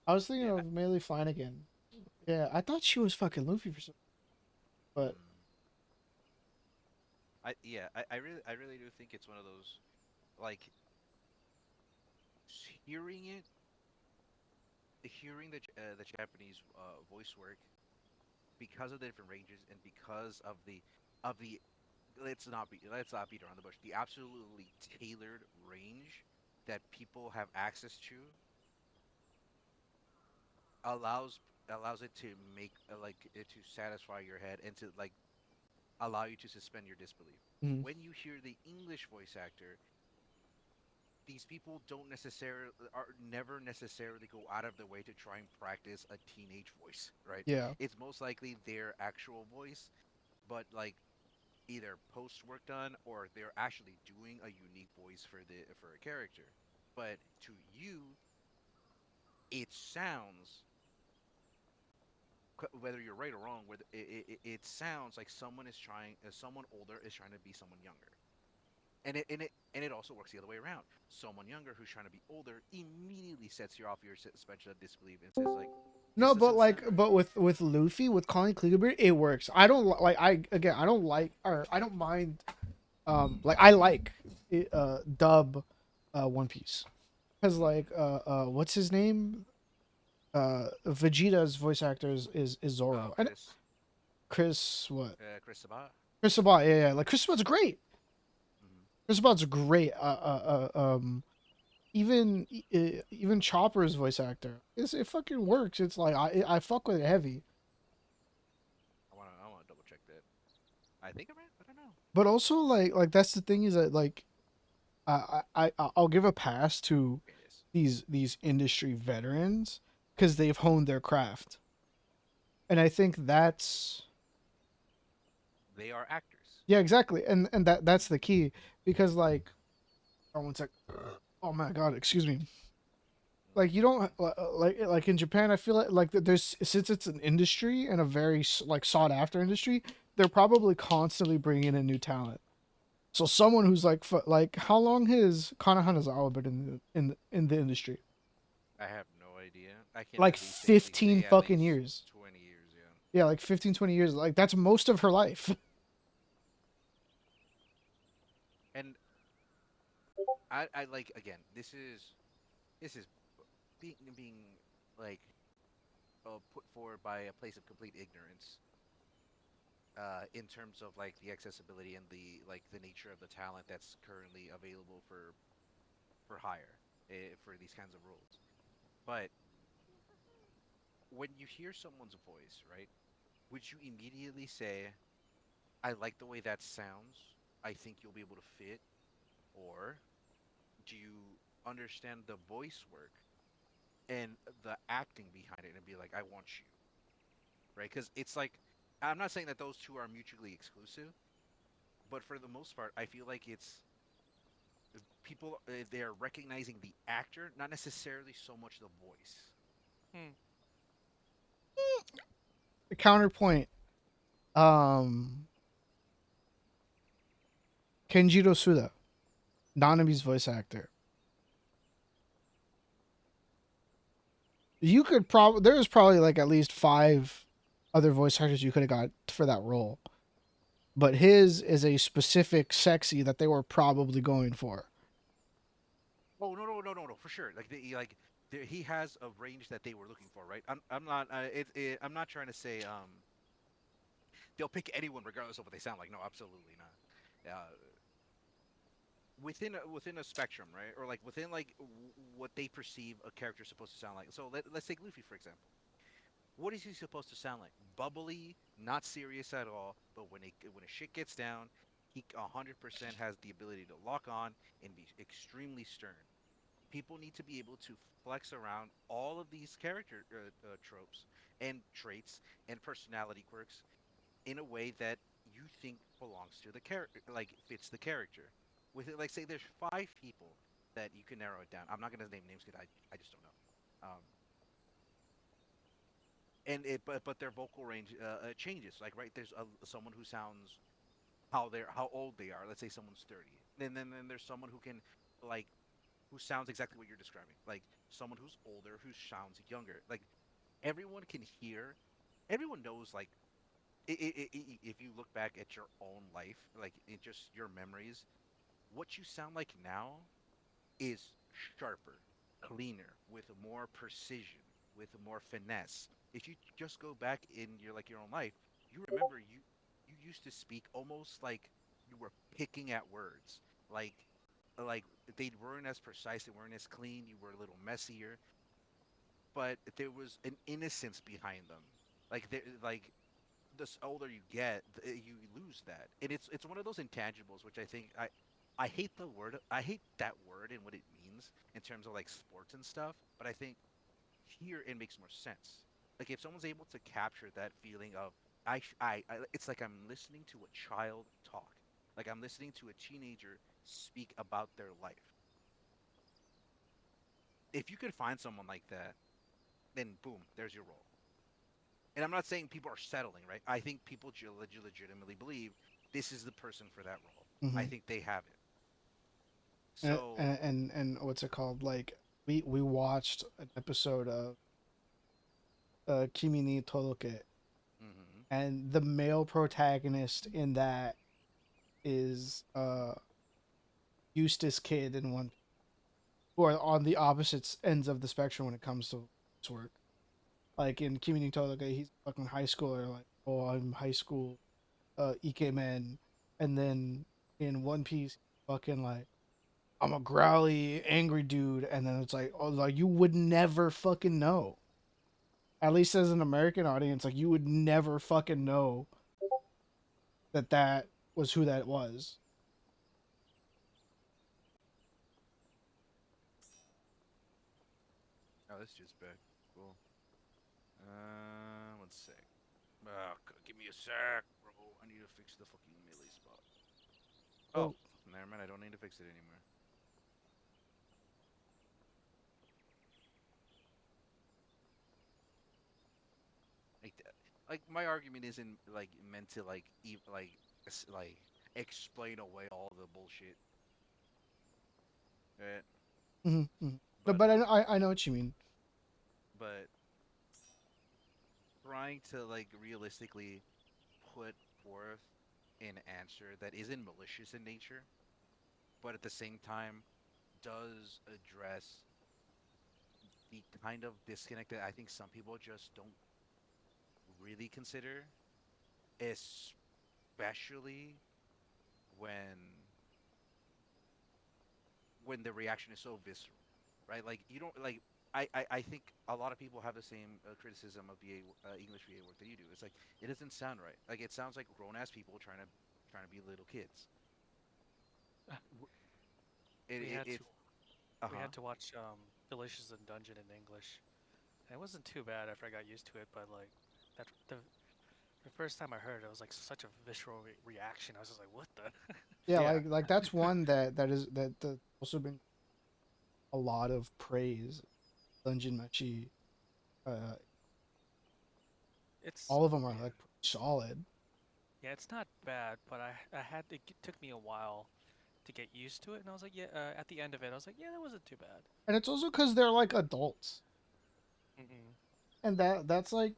A: I was thinking
B: Yeah.
A: of Melee Flanagan. Yeah, I thought she was fucking Luffy for some, but
B: I really do think it's one of those like hearing it, hearing the Japanese voice work because of the different ranges and because of the let's not beat around the bush. The absolutely tailored range that people have access to allows allows it to make like it to satisfy your head and to like allow you to suspend your disbelief.
A: mm,
B: When you hear the English voice actor, these people don't necessarily are never necessarily go out of their way to try and practice a teenage voice, right?
A: yeah.
B: It's most likely their actual voice, but like either post work done or they're actually doing a unique voice for a character. But to you, it sounds whether you're right or wrong, whether it sounds like someone is trying, someone older is trying to be someone younger, and it also works the other way around. Someone younger who's trying to be older immediately sets you off your suspension of disbelief and says like, this
A: No, but
B: doesn't
A: like,
B: sound right.
A: but with Luffy with Colleen Clickenbeard, it works. I don't like. I again, I don't like or I don't mind. Like I like it, dub, One Piece because like
B: Mm-hmm.
A: what's his name? Vegeta's voice actor is
B: Oh,
A: Zoro and Chris what?
B: Chris Sabat.
A: Chris Sabat, yeah. Like Chris Sabat's great.
B: Mm-hmm.
A: Chris Sabat's great. Even even Chopper's voice actor, it fucking works. It's like I fuck with it heavy.
B: I wanna double check that. I think I'm right, but I don't know.
A: But also like that's the thing is that like I'll give a pass to
B: Yes,
A: these industry veterans because they've honed their craft, and I think that's
B: they are actors.
A: yeah, exactly, and that's the key because like, oh, one sec, oh my god, excuse me, like you don't like in Japan, I feel like there's since it's an industry and a very like sought after industry, they're probably constantly bringing in new talent. So someone who's like like how long has Kanahanazawa been in the industry?
B: I have no idea. I can
A: Like
B: at least safely
A: 15
B: say at
A: fucking
B: least
A: years.
B: 20 years. Yeah,
A: Yeah, like 15, 20 years. Like that's most of her life.
B: and I like again. This is being like put forward by a place of complete ignorance in terms of like the accessibility and the like the nature of the talent that's currently available for hire for these kinds of roles. But when you hear someone's voice, right, would you immediately say, "I like the way that sounds. I think you'll be able to fit," or do you understand the voice work and the acting behind it and be like, "I want you," right? Because it's like I'm not saying that those two are mutually exclusive, but for the most part, I feel like it's people they are recognizing the actor, not necessarily so much the voice.
C: Hmm.
A: Counterpoint. Um, Kenjiro Suda, Nanami's voice actor. You could probably there's probably like at least five other voice actors you could have got for that role, but his is a specific sexy that they were probably going for.
B: Oh no, for sure. Like he has a range that they were looking for, right? I'm not I'm not trying to say they'll pick anyone regardless of what they sound like. No, absolutely not. Within a spectrum, right? Or like within like what they perceive a character is supposed to sound like. So let's take Luffy for example. What is he supposed to sound like? Bubbly, not serious at all, but when a shit gets down, he 100% has the ability to lock on and be extremely stern. People need to be able to flex around all of these character tropes and traits and personality quirks in a way that you think belongs to the character, like fits the character. With it, like say there's five people that you can narrow it down. I'm not gonna name names because I just don't know. And it but their vocal range changes. Like right, there's someone who sounds how old they are. Let's say someone's 30, and then there's someone who can like who sounds exactly what you're describing. Like someone who's older who sounds younger. Like everyone can hear, everyone knows like if you look back at your own life, like in just your memories, what you sound like now is sharper, cleaner, with more precision, with more finesse. If you just go back in your own life, you remember you used to speak almost like you were picking at words, like like they weren't as precise, they weren't as clean, you were a little messier, but there was an innocence behind them. Like the older you get, you lose that, and it's one of those intangibles which I think I hate the word. I hate that word and what it means in terms of like sports and stuff. But I think here it makes more sense. Like if someone's able to capture that feeling of it's like I'm listening to a child talk. Like I'm listening to a teenager speak about their life. If you could find someone like that, then boom, there's your role. And I'm not saying people are settling, right? I think people legitimately believe this is the person for that role. I
A: Mm-hmm.
B: think they have it.
A: And,
B: So,
A: and what's it called? Like we watched an episode of Kimi ni Toloke,
B: hmm
A: and the male protagonist in that is Eustace Kid and One, who are on the opposite ends of the spectrum when it comes to this work. Like in Kimi ni Toloke, he's fucking high schooler, like, oh, I'm high school Ikemen, and then in One Piece, fucking like, I'm a growly, angry dude, and then it's like, oh, like you would never fucking know. At least as an American audience, like you would never fucking know that that was who that was.
B: it's just back. Cool. One sec. Give me a sec, bro. I need to fix the fucking melee spot. Oh,
D: Oh,
B: never mind. I don't need to fix it anymore. Like, like my argument isn't like meant to like like explain away all the bullshit, right?
D: No,
B: But
D: but I know what you mean.
B: but trying to like realistically put forth an answer that isn't malicious in nature, but at the same time does address the kind of disconnect that I think some people just don't really consider, especially when the reaction is so visceral, right? Like you don't like. I think a lot of people have the same criticism of English VA work that you do. It's like it doesn't sound right. Like it sounds like grown ass people trying to be little kids. W-
C: We had to
B: it's uh
C: we
B: huh.
C: had to watch Delicious in Dungeon in English. And it wasn't too bad after I got used to it, but like that the first time I heard it, it was like such a visceral reaction. I was just like, what the?
D: Yeah,
B: Yeah.
D: like that's one that also been a lot of praise. Dungeon Mechi, uh,
C: It's
D: all of them are
C: yeah
D: like pretty solid,
C: yeah, it's not bad, but I had to, it took me a while to get used to it, and I was like, yeah. At the end of it, I was like, yeah, that wasn't too bad.
D: and it's also because they're like adults,
C: Mm-hmm.
D: and that's like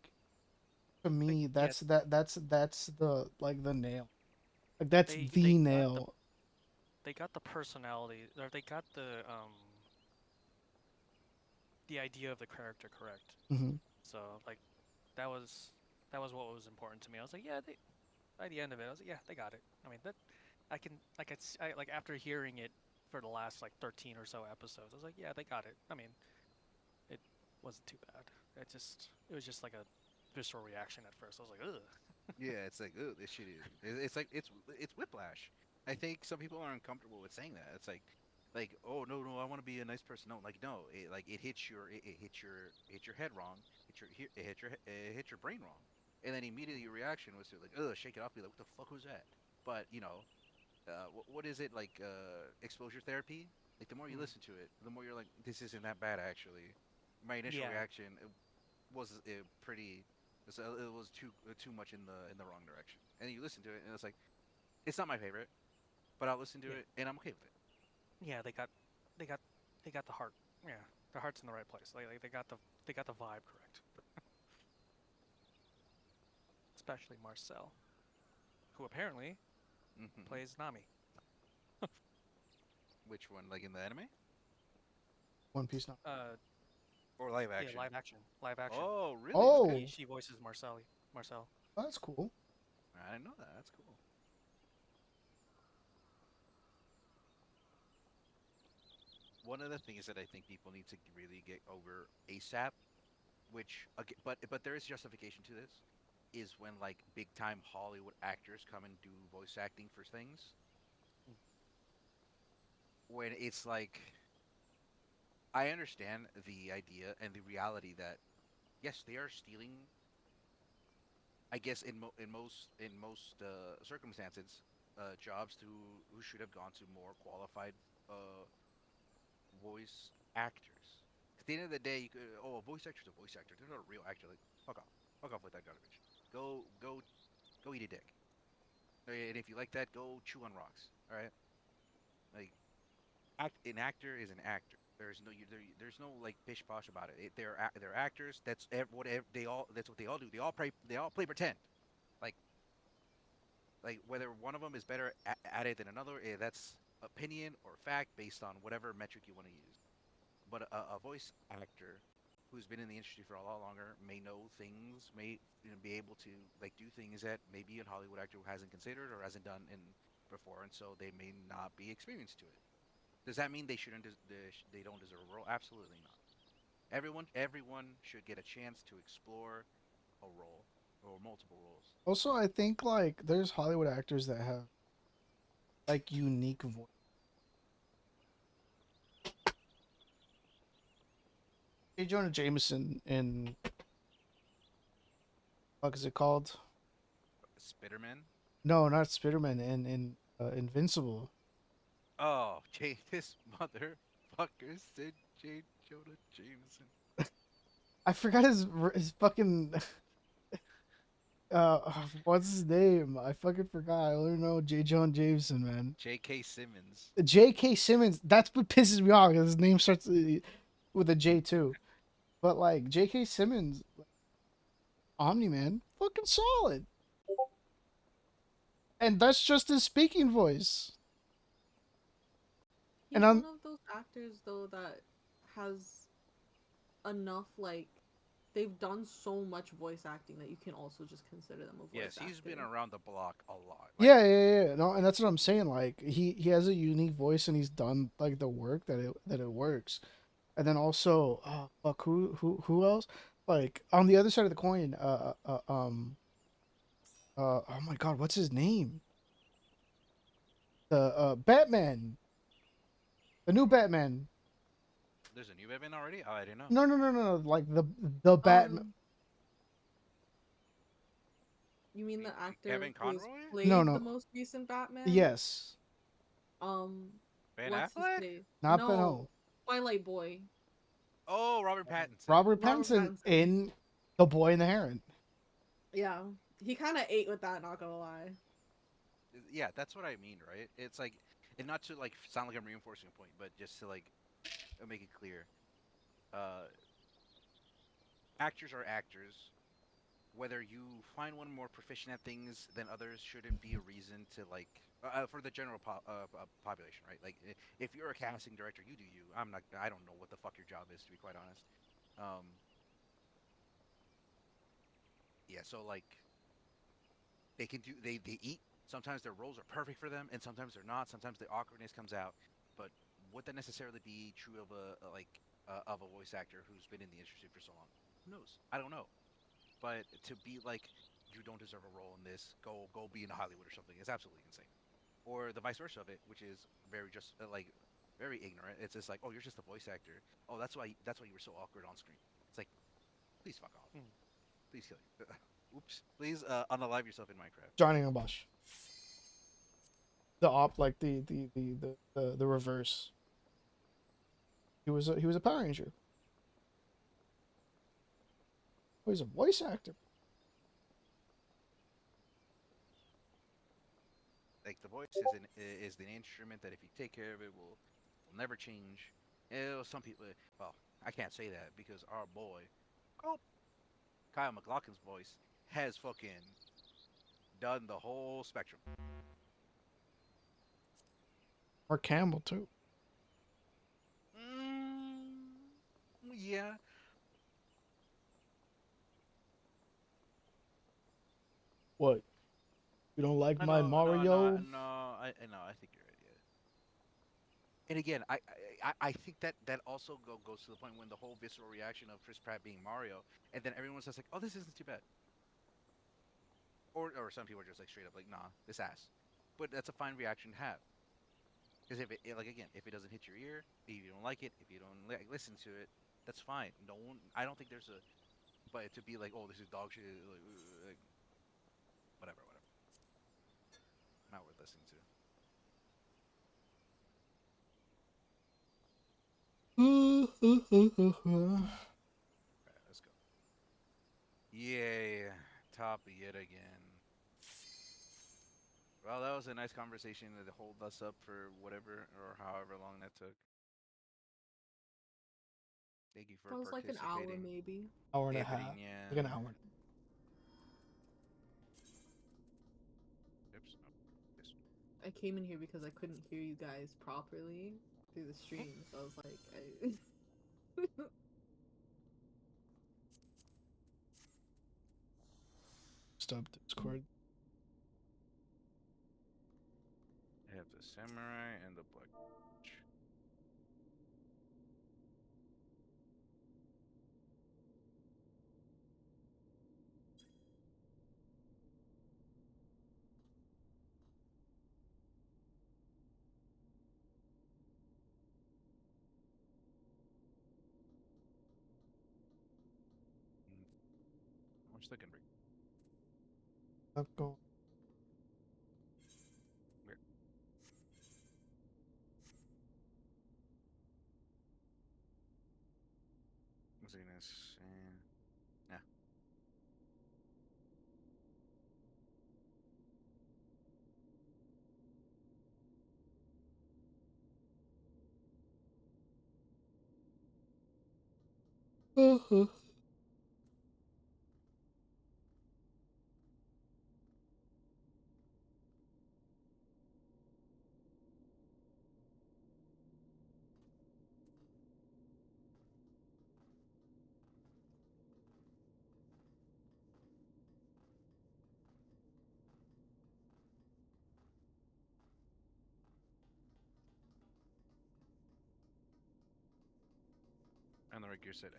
D: to
C: Like
D: me
C: yeah,
D: that's the like the nail, like that's
C: they
D: the
C: got
D: nail.
C: the personality, or they got the idea of the character correct.
D: Hmm.
C: So like that was that was what was important to me. I was like, yeah, they by the end of it, I was like, yeah, they got it. I mean, that I can like like after hearing it for the last like 13 or so episodes, I was like, yeah, they got it. I mean, it wasn't too bad. It was just like a visceral reaction at first. I was like, ugh.
B: Yeah, it's like, oh, this shit is. It's like it's whiplash. I think some people are uncomfortable with saying that. It's like, oh no no, I want to be a nice person. No, like no, it hits it hits your head wrong. It hits your brain wrong. And then immediately your reaction was to like, oh, shake it off, be like, what the fuck was that? But what is it like? Exposure therapy. Like the more you
C: Mm.
B: listen to it, the more you're like, this isn't that bad actually. My initial
C: Yeah,
B: reaction was pretty. It was too much in the wrong direction. And you listen to it, and it's like it's not my favorite, but I'll listen to
C: yeah,
B: it, and I'm okay with it.
C: yeah. They got, they got the heart. Yeah, the heart's in the right place. Like they got the vibe correct. Especially Marcel, who apparently
B: Hmm.
C: plays Nami.
B: Which one, like in the anime
D: One Piece now.
C: Uh,
B: or live
C: yeah,
B: action?
C: live action.
B: Oh, really? Okay.
D: Oh,
C: She voices Marcel.
D: that's cool.
B: I didn't know that. That's cool. One of the things that I think people need to really get over ASAP, which but there is justification to this, is when like big time Hollywood actors come and do voice acting for things.
C: Mm.
B: When it's like I understand the idea and the reality that yes, they are stealing. I guess in most circumstances, jobs who should have gone to more qualified uh, voice actors. At the end of the day, you could a voice actor's a voice actor. They're not a real actor. Like fuck off with that garbage. Go eat a dick. And if you like that, go chew on rocks. All right, like an actor is an actor. There's no like pish posh about it. They're actors. Whatever they all. That's what they all do. They all play pretend. Like whether one of them is better at it than another, that's opinion or fact based on whatever metric you want to use. But a voice actor who's been in the industry for a lot longer may know things, may be able to like do things that maybe a Hollywood actor hasn't considered or hasn't done in before, and so they may not be experienced to it. Does that mean they shouldn't? They don't deserve a role? Absolutely not. Everyone should get a chance to explore a role or multiple roles.
D: Also, I think like there's Hollywood actors that have like unique voice. J. Jonah Jameson in what is it called?
B: Spiderman.
D: No, not Spiderman. In Invincible.
B: Oh, Jay, this motherfucker said J. Jonah Jameson.
D: I forgot his fucking what's his name? I fucking forgot. I only know J. Jonah Jameson, man.
B: J.K. Simmons.
D: J.K. Simmons. That's what pisses me off because his name starts with a J too. But like J.K. Simmons, Omni Man, fucking solid. And that's just his speaking voice. And
E: He's
D: I'm
E: one of those actors though that has enough like they've done so much voice acting that you can also just consider them a voice
B: Yes, he's been
E: actor.
B: around the block a lot. Like,
D: yeah. No, and that's what I'm saying. Like he has a unique voice and he's done like the work that it works. And then also, oh fuck, who else? Like on the other side of the coin, oh my god, what's his name? The Batman, the new Batman.
B: there's a new Batman already? Oh, I didn't know.
D: No. Like the Batman.
E: Um, you mean the actor
B: Kevin
E: who's
B: Conroy?
D: No,
E: played the
D: no.
E: most recent Batman?
D: Yes,
E: Um,
B: Ben
E: what's his
B: Affleck?
E: face?
D: not Ben.
E: No, Twilight Boy,
B: Oh, Robert Pattinson.
D: Robert
E: Robert
D: Pattinson
E: Pattinson.
D: in The Boy and the Heron.
E: Yeah, he kind of ate with that. Not gonna lie.
B: Yeah, that's what I mean, right? It's like, and not to like sound like I'm reinforcing a point, but just to like make it clear. Uh, Actors are actors. Whether you find one more proficient at things than others shouldn't be a reason to like for the general population, right? Like if you're a casting director, you do you. I'm not. I don't know what the fuck your job is, to be quite honest. Um, yeah. So like they eat. Sometimes their roles are perfect for them, and sometimes they're not. Sometimes the awkwardness comes out. But would that necessarily be true of of a voice actor who's been in the industry for so long? Who knows? I don't know. But to be like, you don't deserve a role in this. Go be in Hollywood or something is absolutely insane. Or the vice versa of it, which is very just like very ignorant. It's just like, oh, you're just a voice actor. Oh, that's why you were so awkward on screen. It's like, please fuck off.
C: Mm.
B: Please kill you. Oops. Please unalive yourself in Minecraft.
D: Johnny Amash. The op, like the reverse. He was a Power Ranger. Oh, he's a voice actor.
B: Like the voice is the instrument that if you take care of it will never change. Some people, well, I can't say that because our boy, oh, Kyle McLaughlin's voice has fucking done the whole spectrum.
D: Or Campbell too.
B: Yeah.
D: What? You don't like
B: I
D: my
B: know, no, no,
D: Mario?
B: no. I think you're right. Yeah. And again, I think that that also goes to the point when the whole visceral reaction of Chris Pratt being Mario, and then everyone's just like, oh, this isn't too bad. Or some people are just like straight up like, nah, this ass. But that's a fine reaction to have. Because if like again, if it doesn't hit your ear, if you don't like it, if you don't listen to it, that's fine. No one, I don't think there's a, but to be like, oh, this is dog shit, like whatever, whatever, not worth listening to. All right, let's go. Yay, top yet again. Well, that was a nice conversation to hold us up for whatever or however long that took. Thank you for
E: Feels like an hour
B: participating.
E: maybe.
D: Hour and a half.
B: Evening.
D: Like an hour.
B: Oops. Oh, this
E: I came in here because I couldn't hear you guys properly through the
B: one.
E: stream, so I was like, I...
D: Stop Discord.
B: I have the samurai and the black. still can break.
A: Not going.
B: Weird. Zenus and yeah. And the regular set A.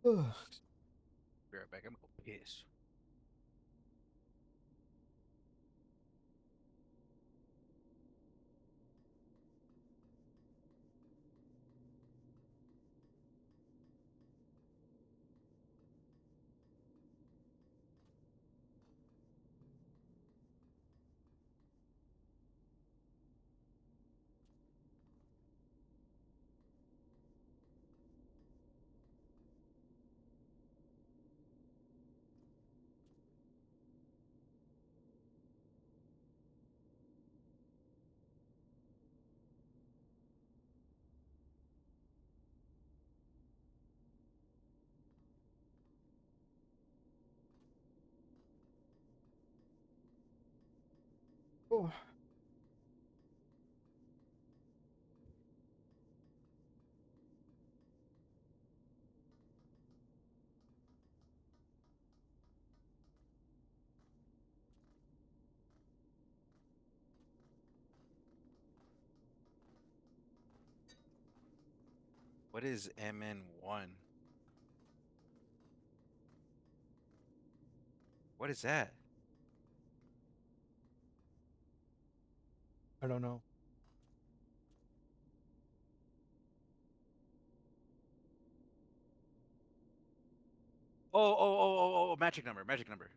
A: Ugh.
B: Be right back. I'm gonna go piss.
A: Oh.
B: What is MN1? What is that?
A: I don't know.
B: Oh, magic number, magic number.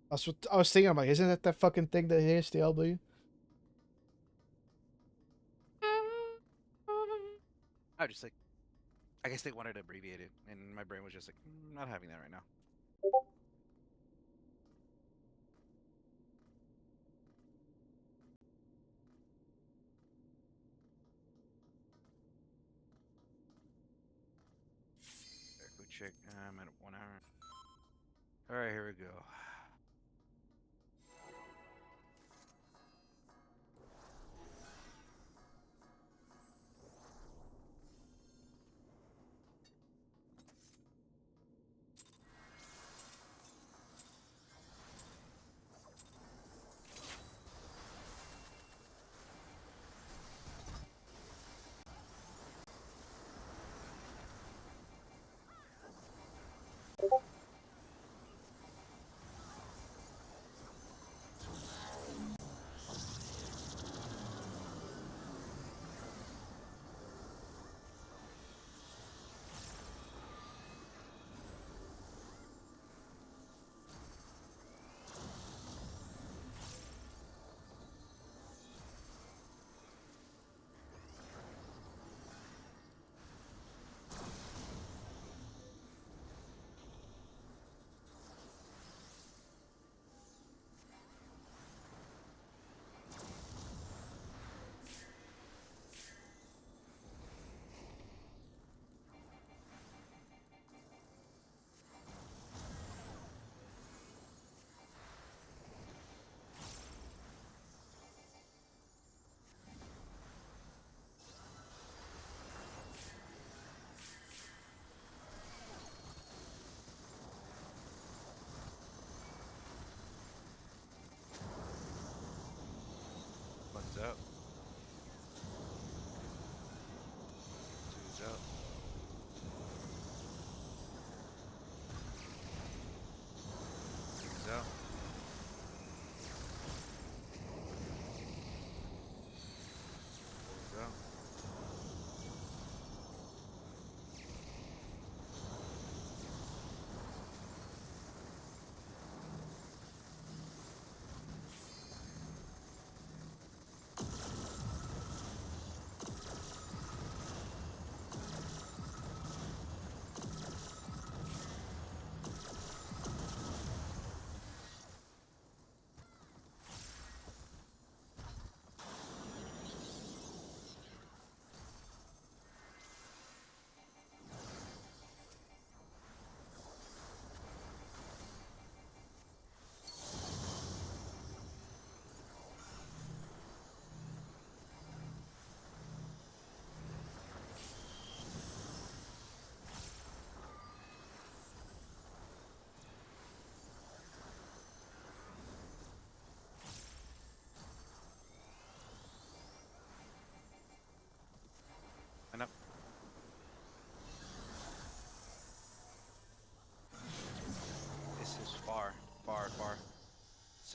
A: That's what I was thinking. I'm like, isn't that that fucking thing that hits the LW?
B: I just like, I guess they wanted to abbreviate it, and my brain was just like, not having that right now. Quick check. I'm at 1 hour. All right, here we go. One's up. Two's up. Three's up.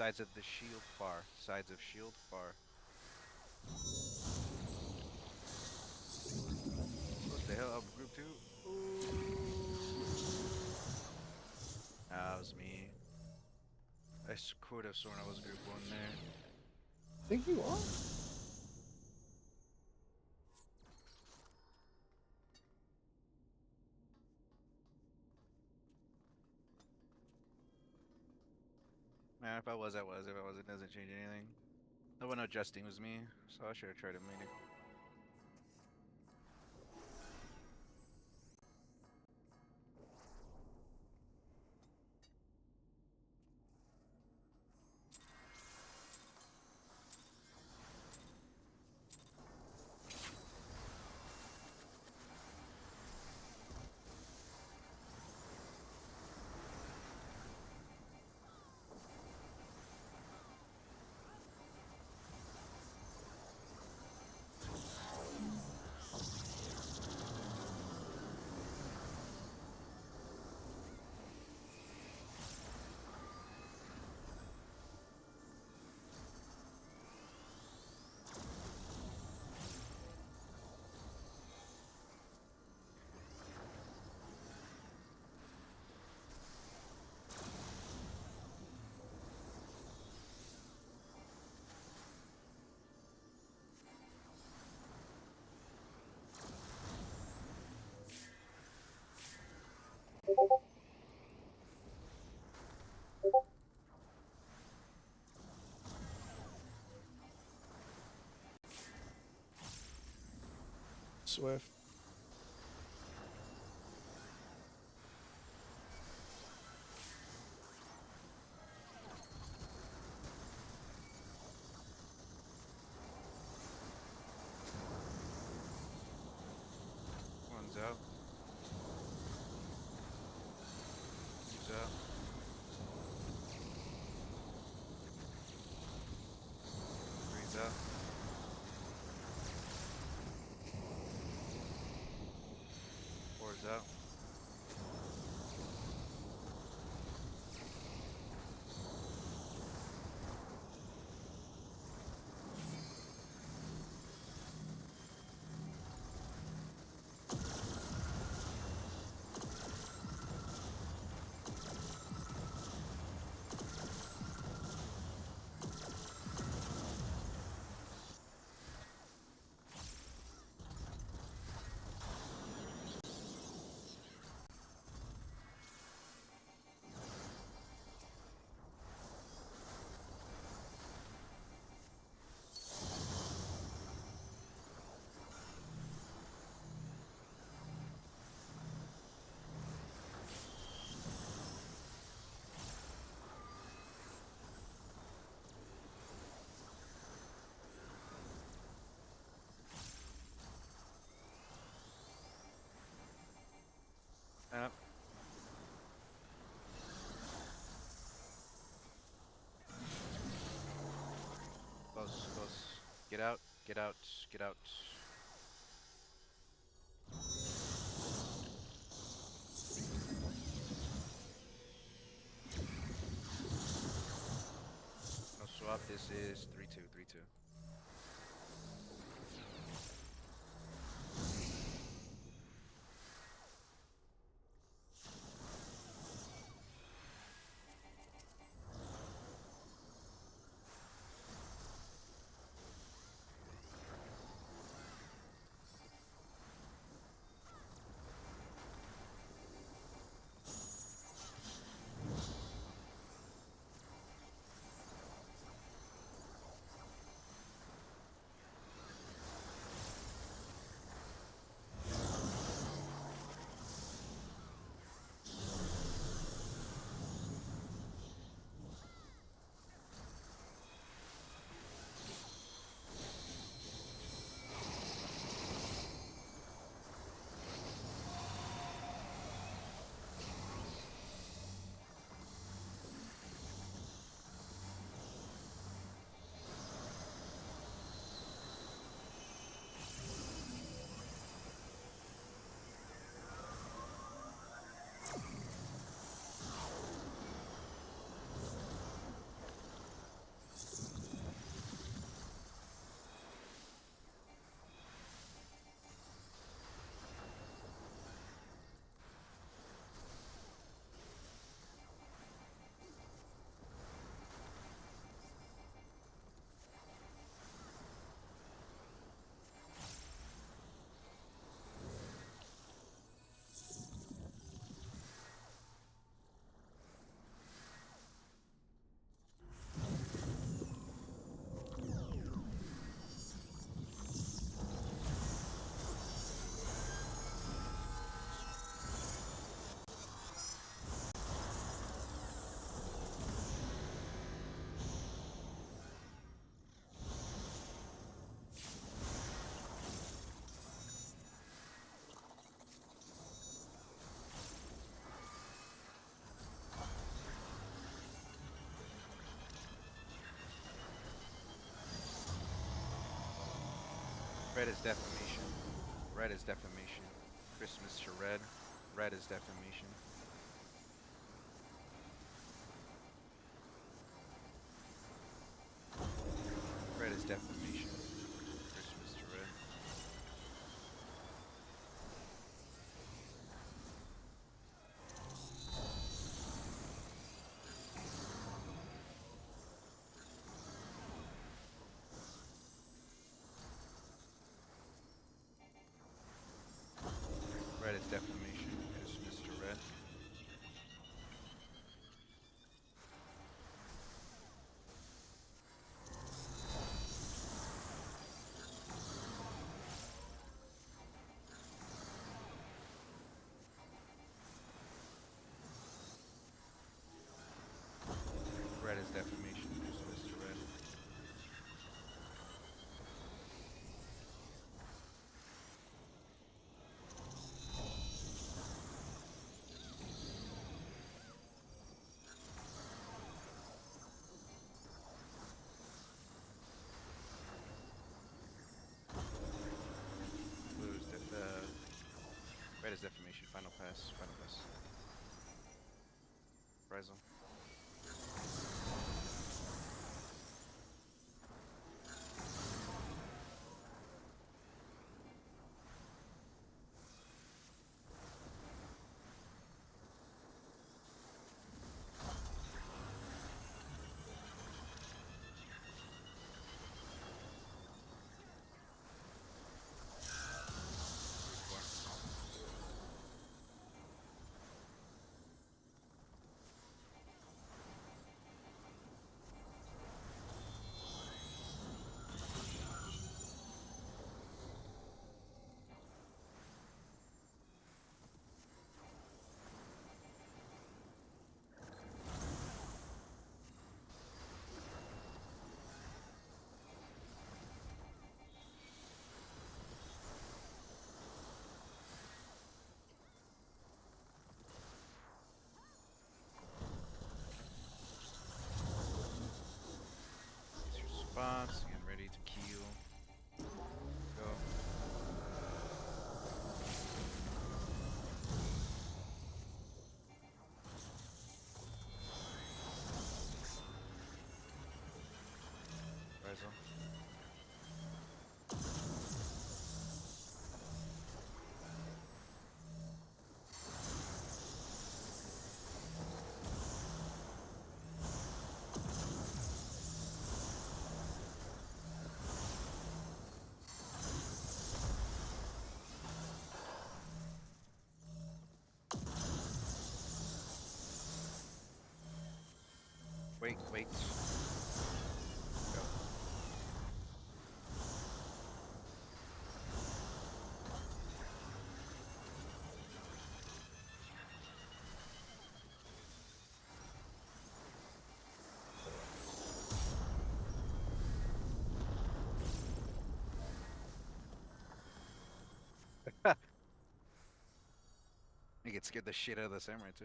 B: Sides of the shield bar. Sides of shield bar. What the hell? I'm group 2? Ooh. That was me. I could have sworn I was group 1 there.
D: think you are.
B: Man, if I was, I was. If I was, it doesn't change anything. The one adjusting was me, so I should have tried to mini.
A: Swift.
B: One's out. Two's out. Three's out. Four's out. Up. Close, close. Get out, get out, get out. No swap, this is 3-2, 3-2. Red is defamation. Red is defamation. Christmas to red. Red is defamation. Red is defamation. Christmas to red. Red is defamation. Christmas to red. Red is defamation. Christmas to red. Blue is red is defamation. Final pass. Final pass. Reprisal. It's your spots. Getting ready to kill. Go. Reprisal. Wait, wait. Go. You get scared the shit out of the samurai too.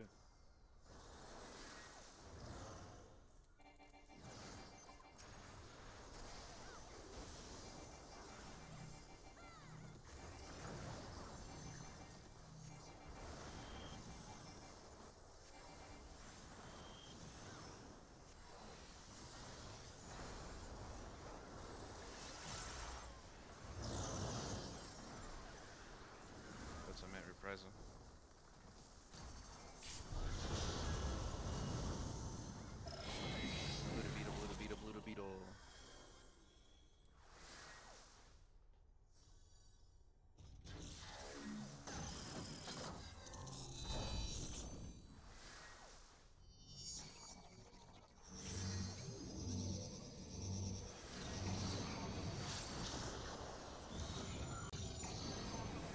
B: That's what I meant, reprisal. Blue to beetle, blue to beetle, blue to beetle.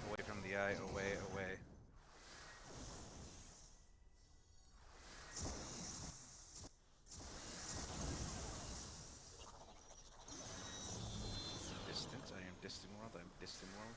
B: Away from the eye, away, away. Distant, I am distant world, I am distant world.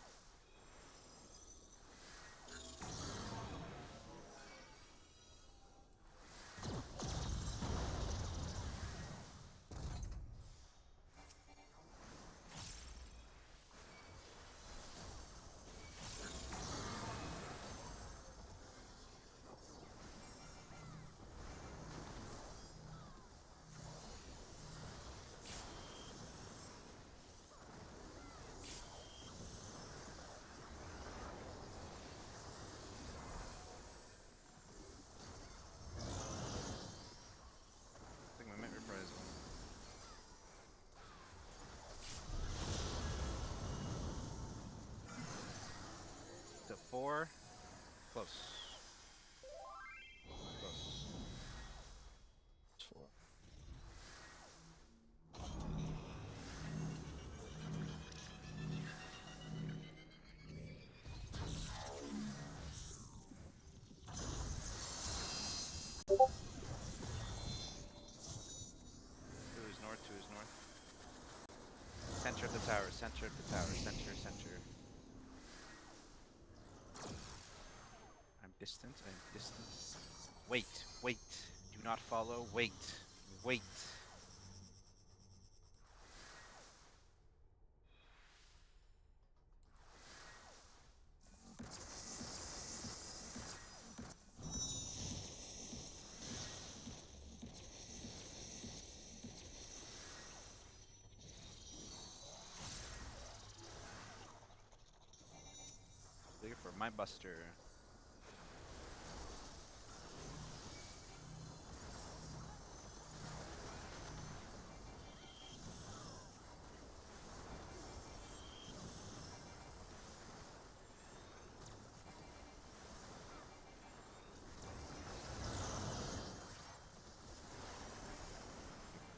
B: 4. Close. Close.
A: It's 4.
B: Two is north. 2 is north. Center of the tower. Center of the tower. Center. Center. I'm distant. I'm distant. Wait. Wait. Do not follow. Wait. Wait. Clear for my buster.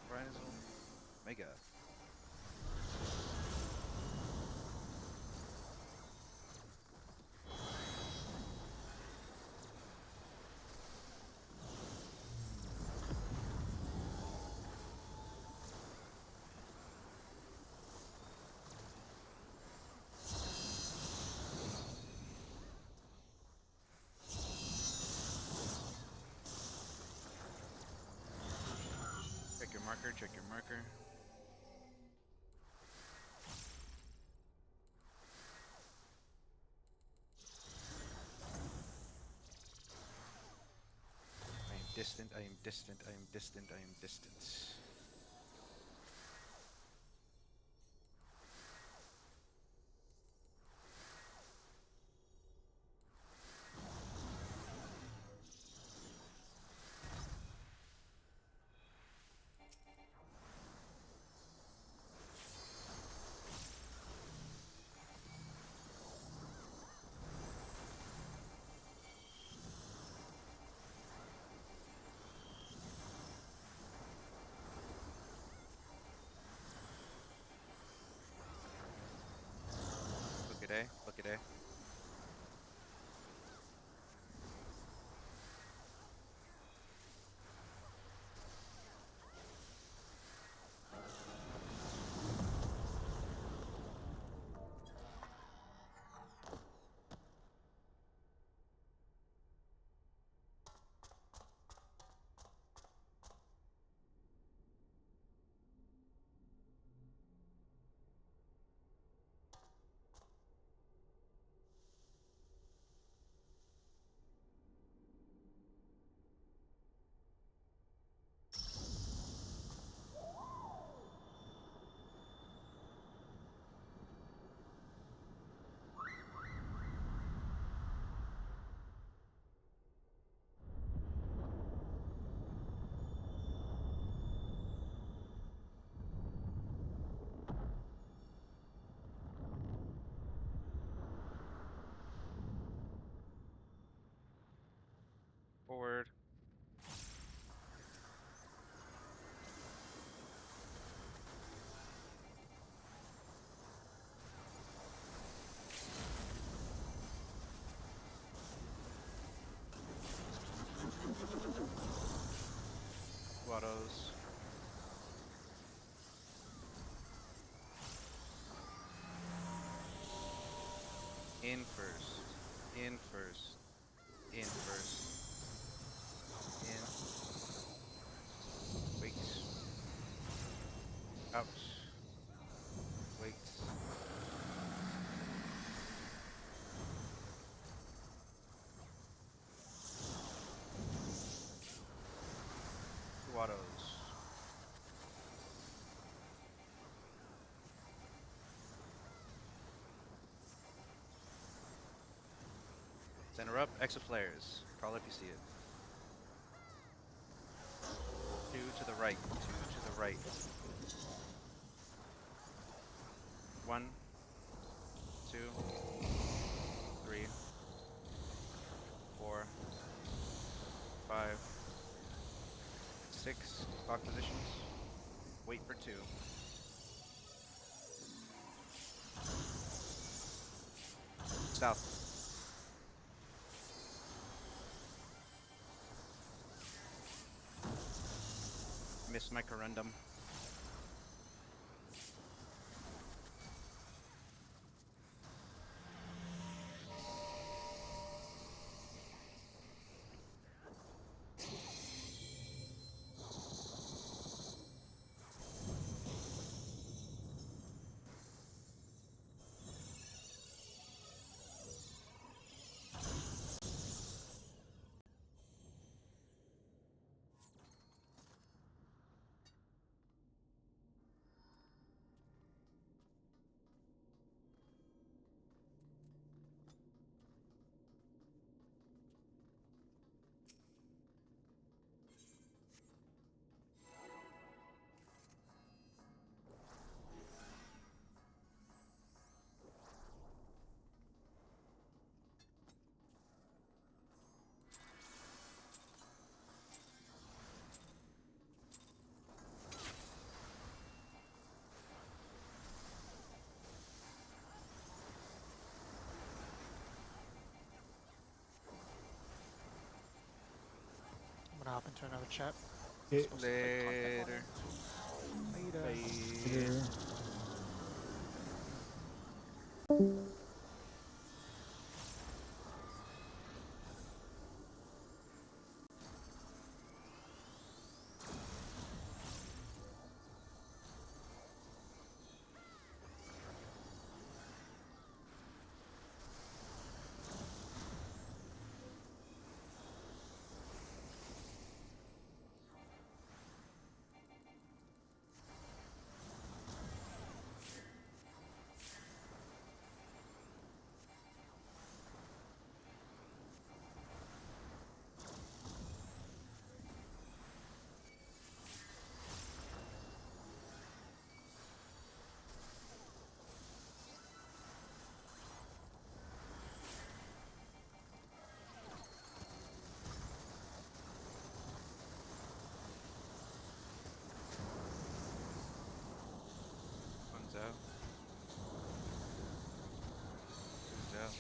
B: Reprisal. Mega. Check your marker. Check your marker. I am distant. I am distant. I am distant. I am distant. Look at A. Look at A. Forward. Autos. In first. In first. In first. In. Wait. Out. Wait. Two autos. Center up. Exit flares. Call if you see it. Two to the right. Two to the right. 1, 2, 3, Lock positions. Wait for 2. South. Miss my corundum.
C: I'm gonna hop into another chat. I'm
D: Okay.
C: supposed to play content
B: Later.
C: warning. Later.
B: Bye.
D: Later.
B: One's out. Two's out.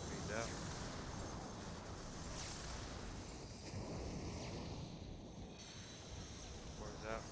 B: Three's out. Four's out.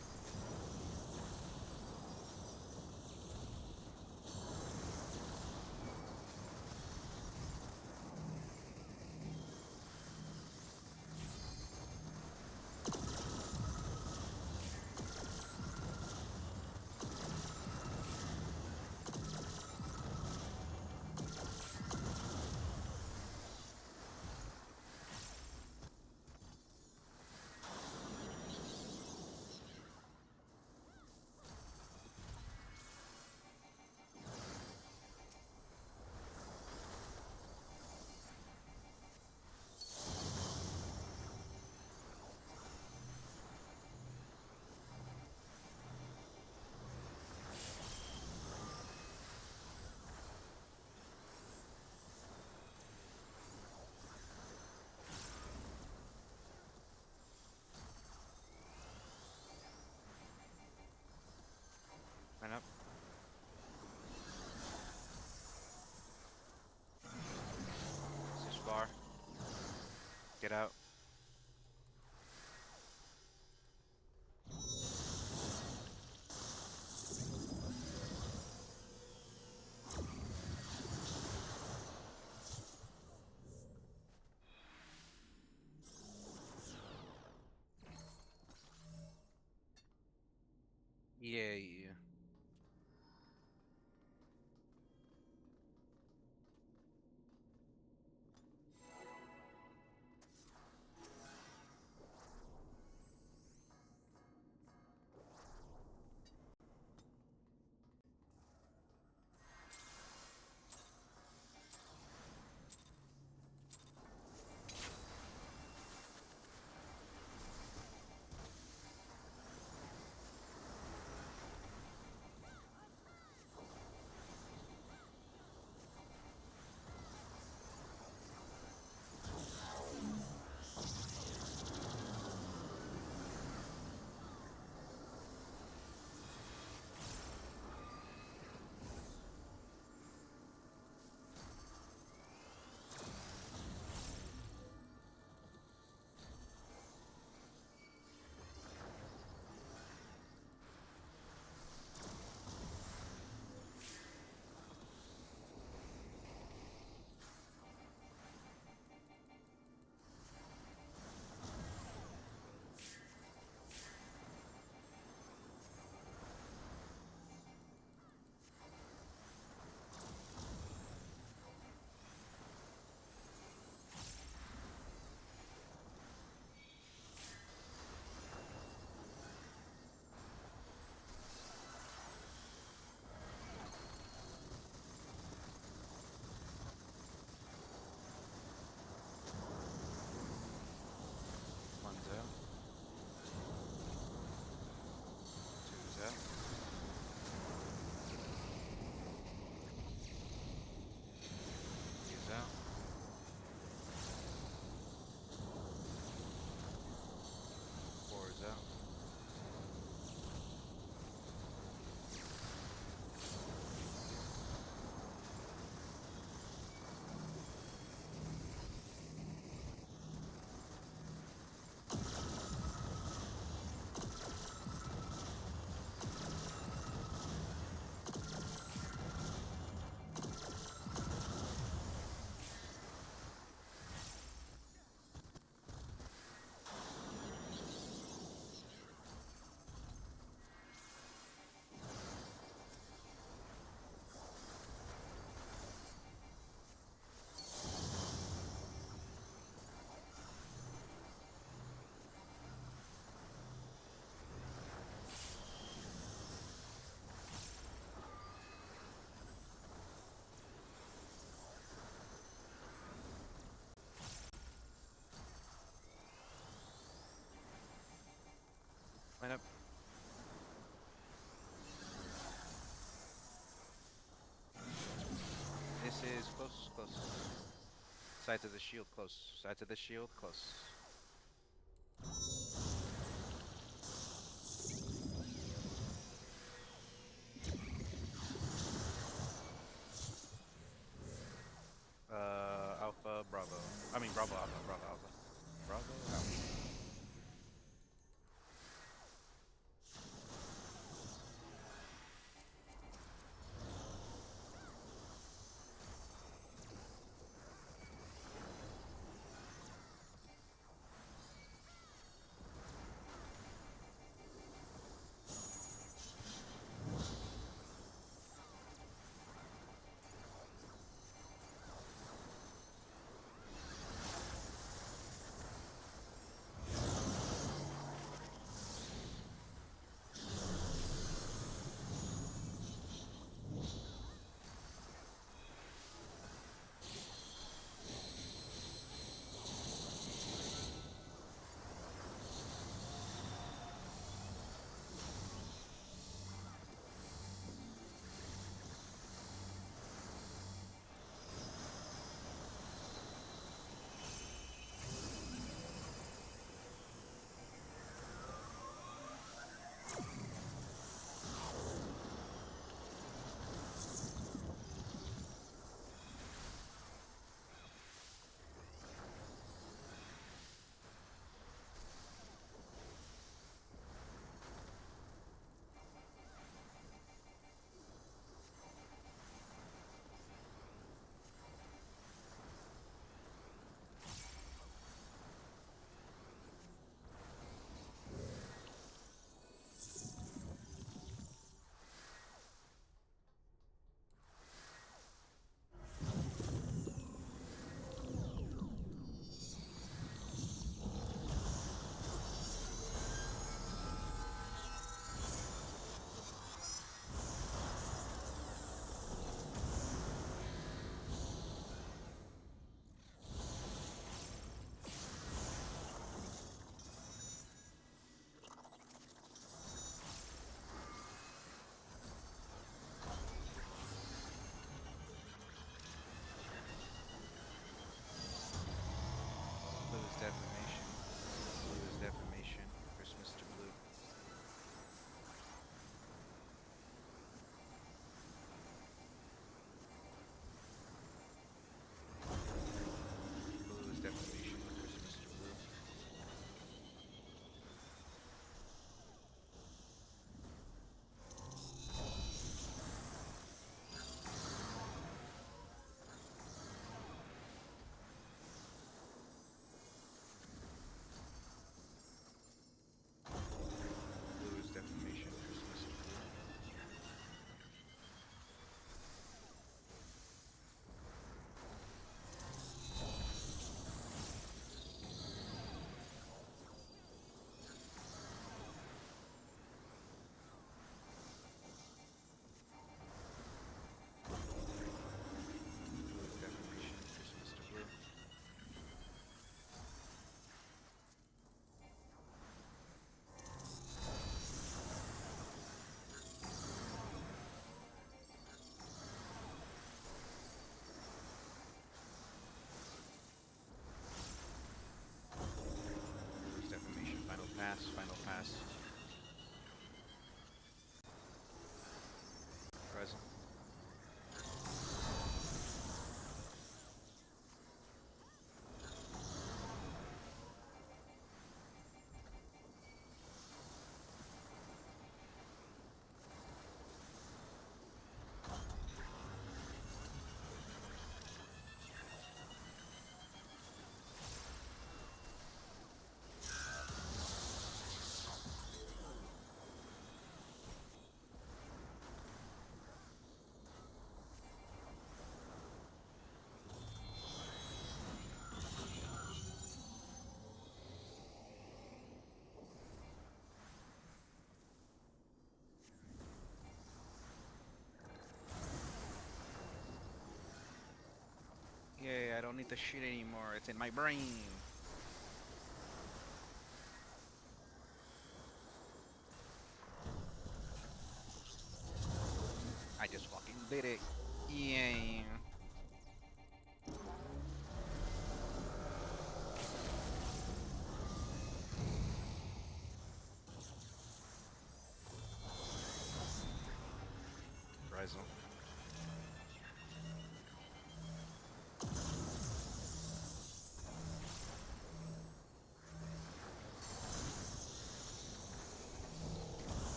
B: Man up. Switch bar. Get out. Yeah. close, close. Side to the shield, close. Side to the shield, close. Alpha, Bravo. I mean, Bravo, Alpha, Bravo, Alpha. Bravo, Alpha. Blue is deformation. Blue is deformation. Christmas to blue. Blue is deformation. Christmas to blue. Blue is deformation. Christmas to blue. Blue is deformation. Christmas to blue. Blue is deformation. Final pass. Final pass. Present. Yay, I don't need the shit anymore. It's in my brain. I just fucking did it. Yeah.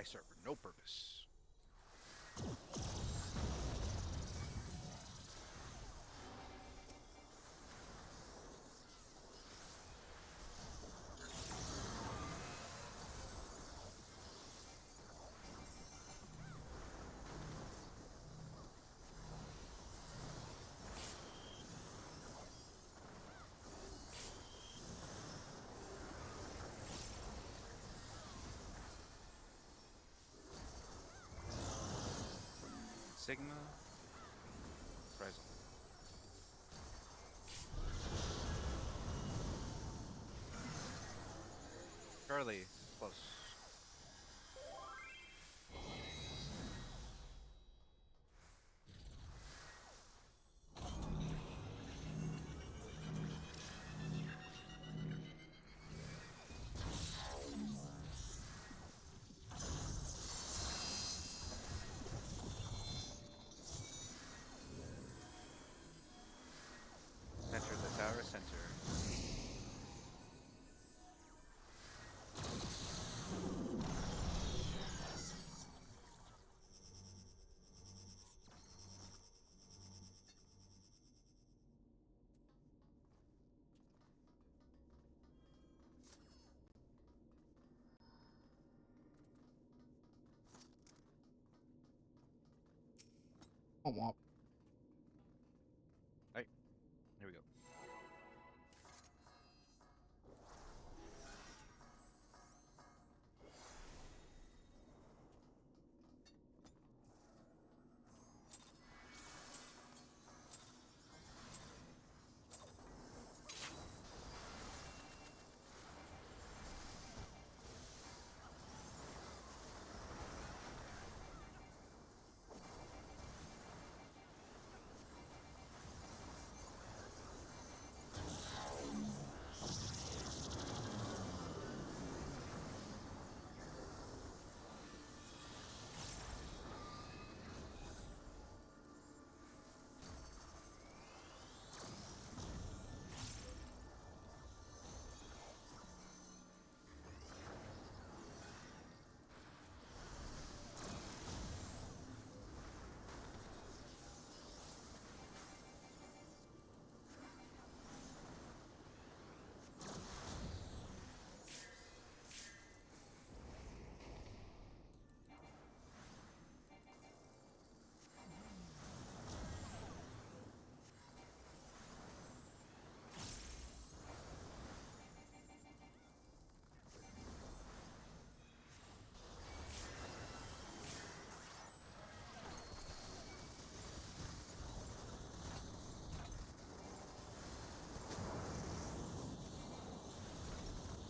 B: serve no purpose. Sigma, present. Charlie, close. Center the tower, center.
D: Oh, well.
B: Right, here we go.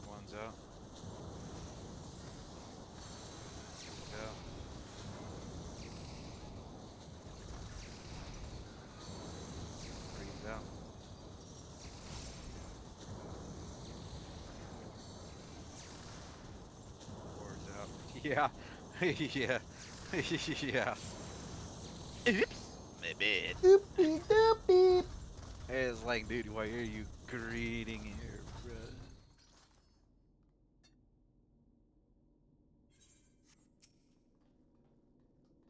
B: One's out. Two's out. Three's out. Four's out. Yeah. Yeah. Yeah. Oops. My bad.
D: Doopy doopy.
B: It's like, dude, why are you greeting here, bro?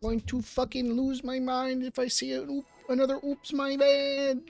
D: Going to fucking lose my mind if I see another oops my bad.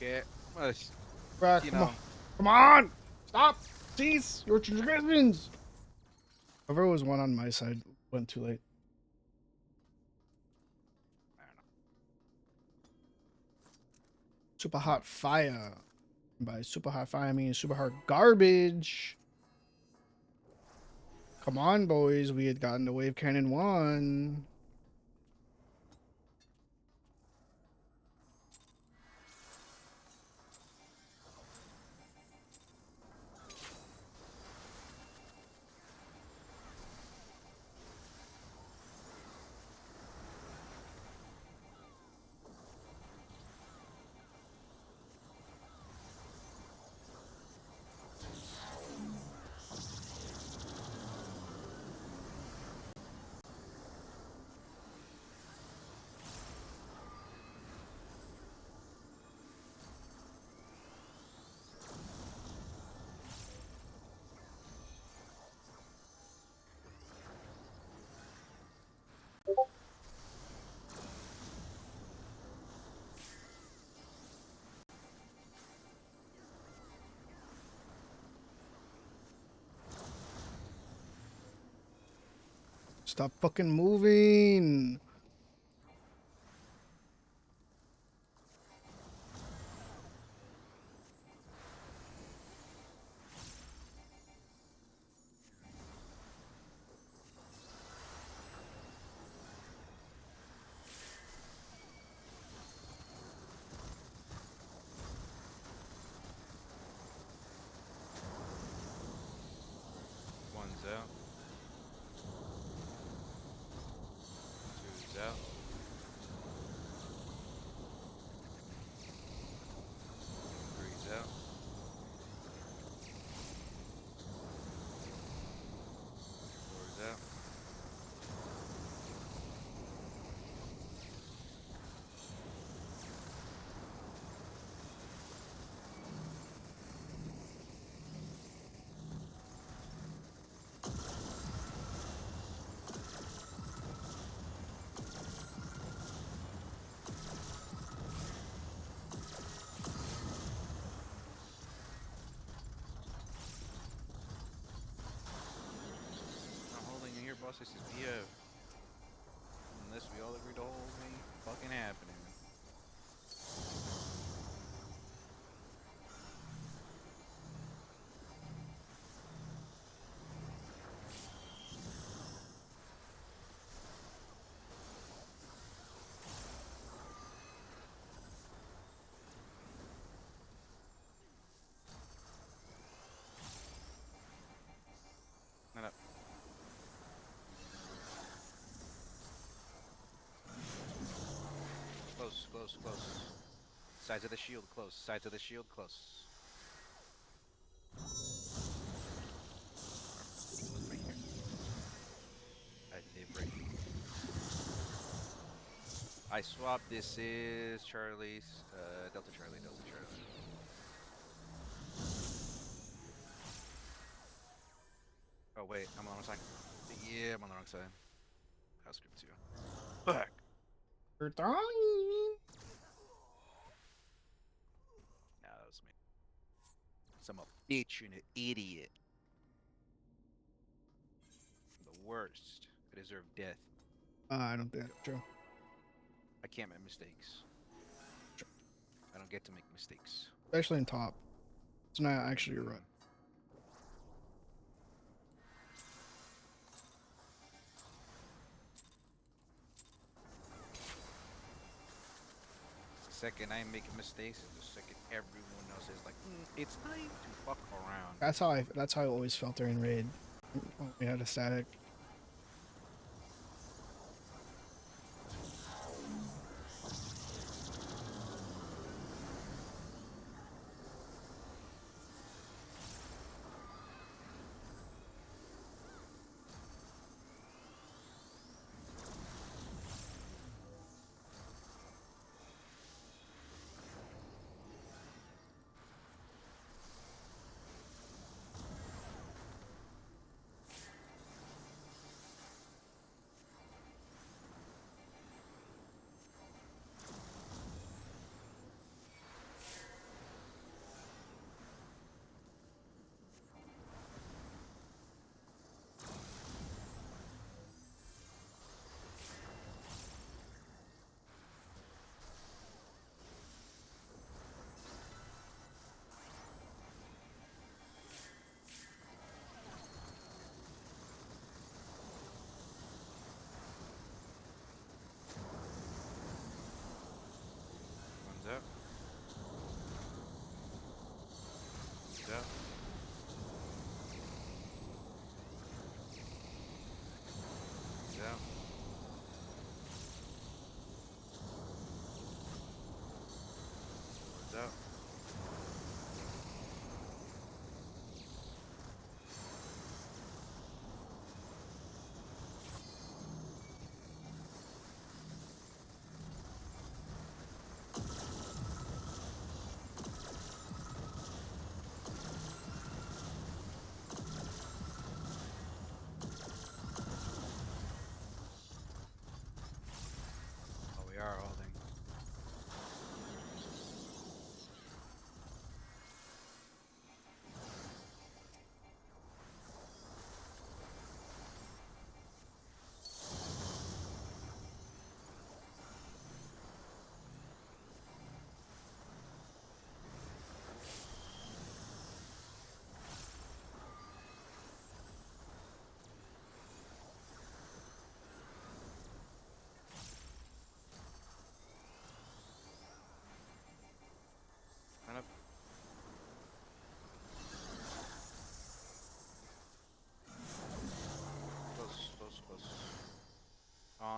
B: Yeah. Mush.
D: Bruh,
B: You
D: come on.
B: know.
D: Come on! Stop! Cease your transgressions! Whoever was one on my side went too late.
B: I don't know.
D: Super hot fire. By super hot fire, I mean super hot garbage. Come on, boys. We had gotten to Wave Cannon 1. Stop fucking moving.
B: One's out. Two's out. Three's out. Four's out. I'm holding in here, boss. This is BF. Unless we all agree the whole thing fucking happening. Not up. Close, close, close. Sides of the shield, close. Sides of the shield, close. Look right here. I live right here. I swapped. This is Charlie's. Delta Charlie, Delta Charlie. Oh wait, I'm on the wrong side. Yeah, I'm on the wrong side. House script too. Fuck.
D: You're dying.
B: Nah, that was me. So I'm a bitch and an idiot. I'm the worst. I deserve death.
D: I don't think that's true.
B: I can't make mistakes. I don't get to make mistakes.
D: Especially in top. It's not actually right.
B: The second I'm making mistakes is the second everyone else is like, it's time to fuck around.
D: That's how I always felt during raid. When we had a static.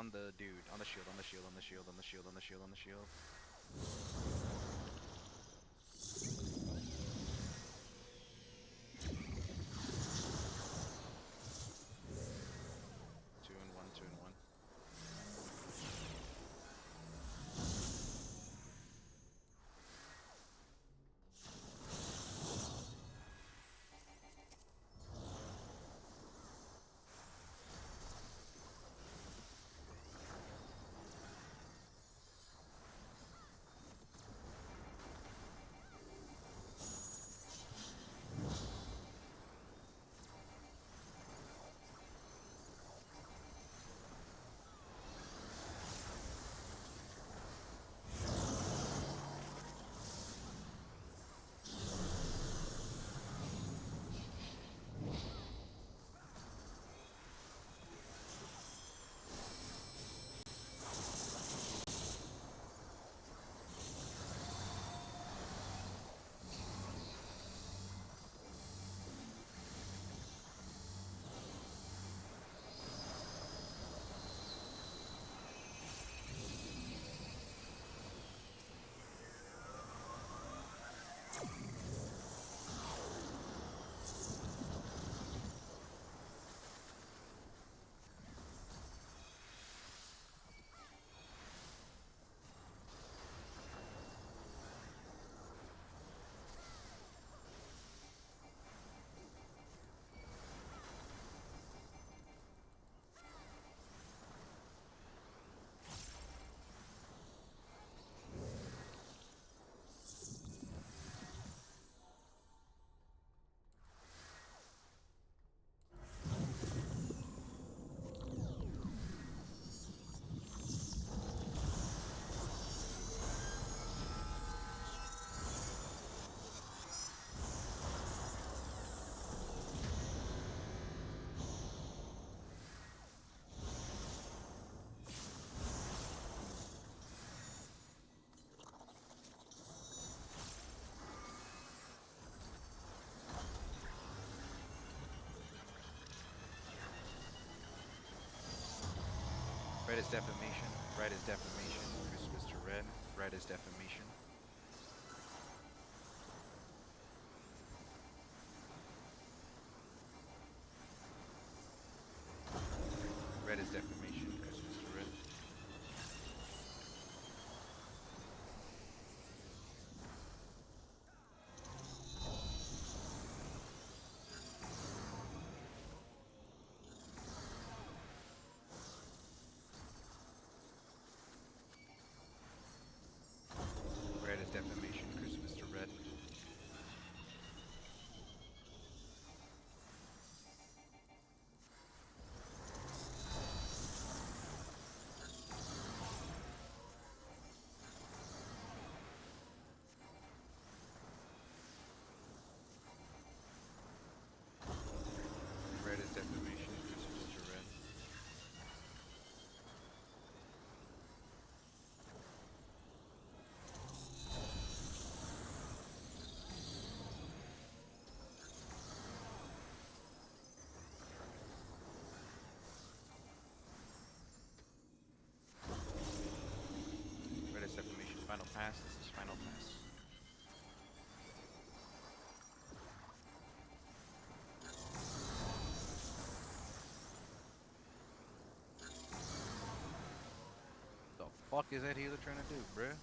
B: on the dude, on the shield, on the shield, on the shield, on the shield, on the shield, on the shield. Two and one, two and one. Red is defamation. Red is defamation. Christmas to red. Red is defamation. Red is defamation. Christmas to red. Red is defamation. Christmas to red. Red is defamation. Christmas to red. Red is defamation. Final pass. This is final pass. The fuck is that healer trying to do, bruh?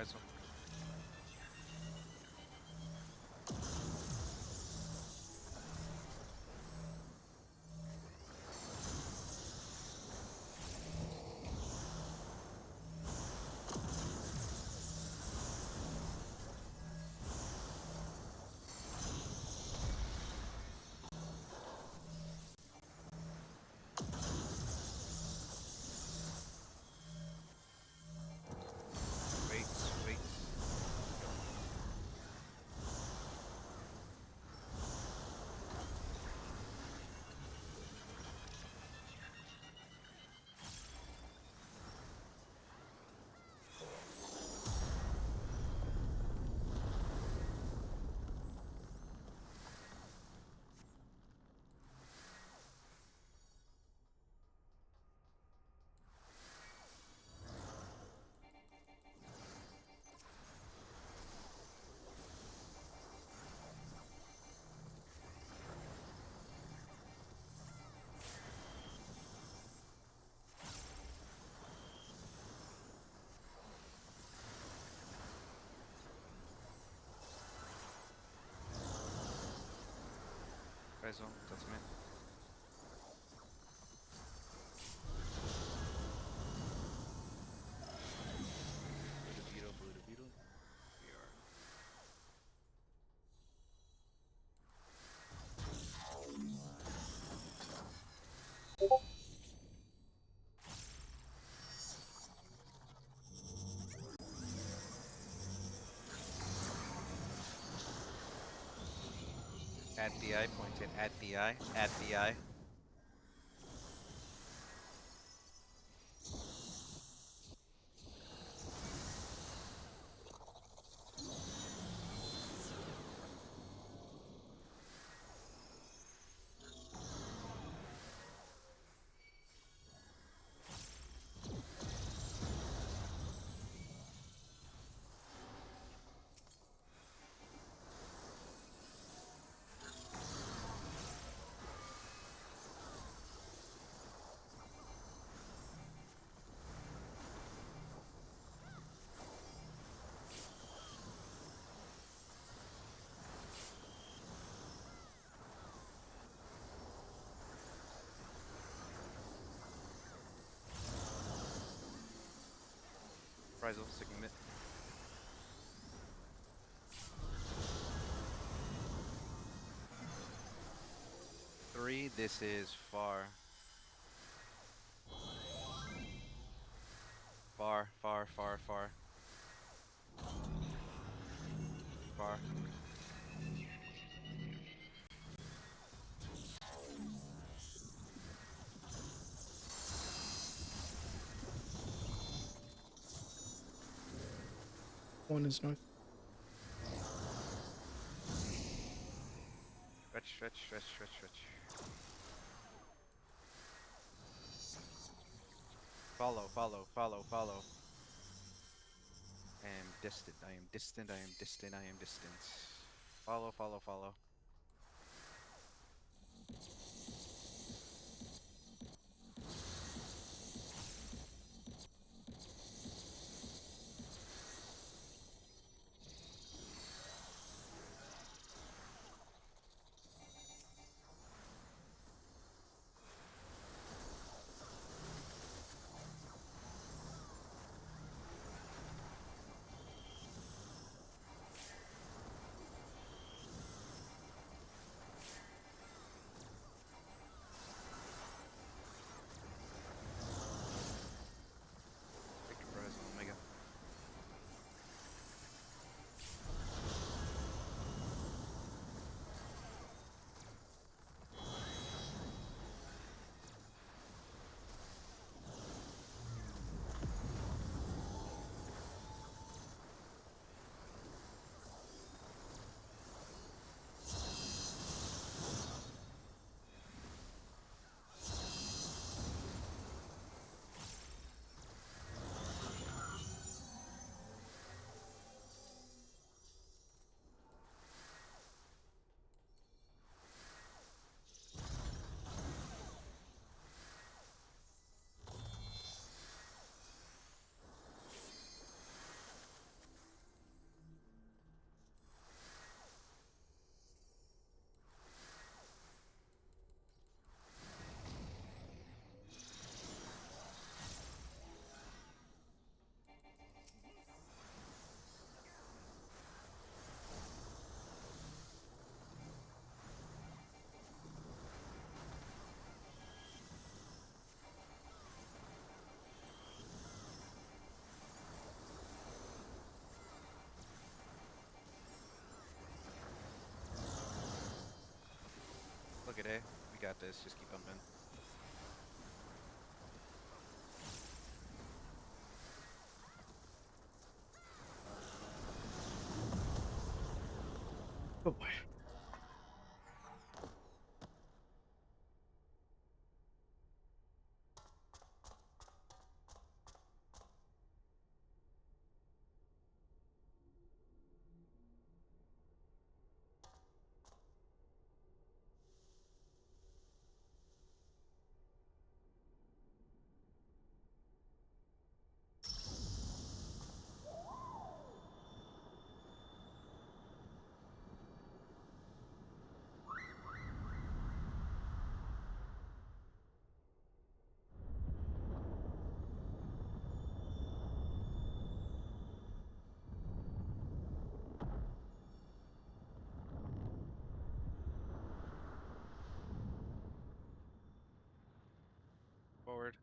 B: Pretzel. Wait, wait. Pretzel, ultimate. Blue to beetle, blue to beetle. We are. At the eye, pointed at the eye, at the eye. Pretzel, sticking mid. Three, this is far. Far, far, far, far. Far.
D: One is north.
B: Stretch, stretch, stretch, stretch, stretch. Follow, follow, follow, follow. I am distant, I am distant, I am distant, I am distant. Follow, follow, follow. it, eh? We got this. Just keep pumping.
D: Oh boy.
B: Forward.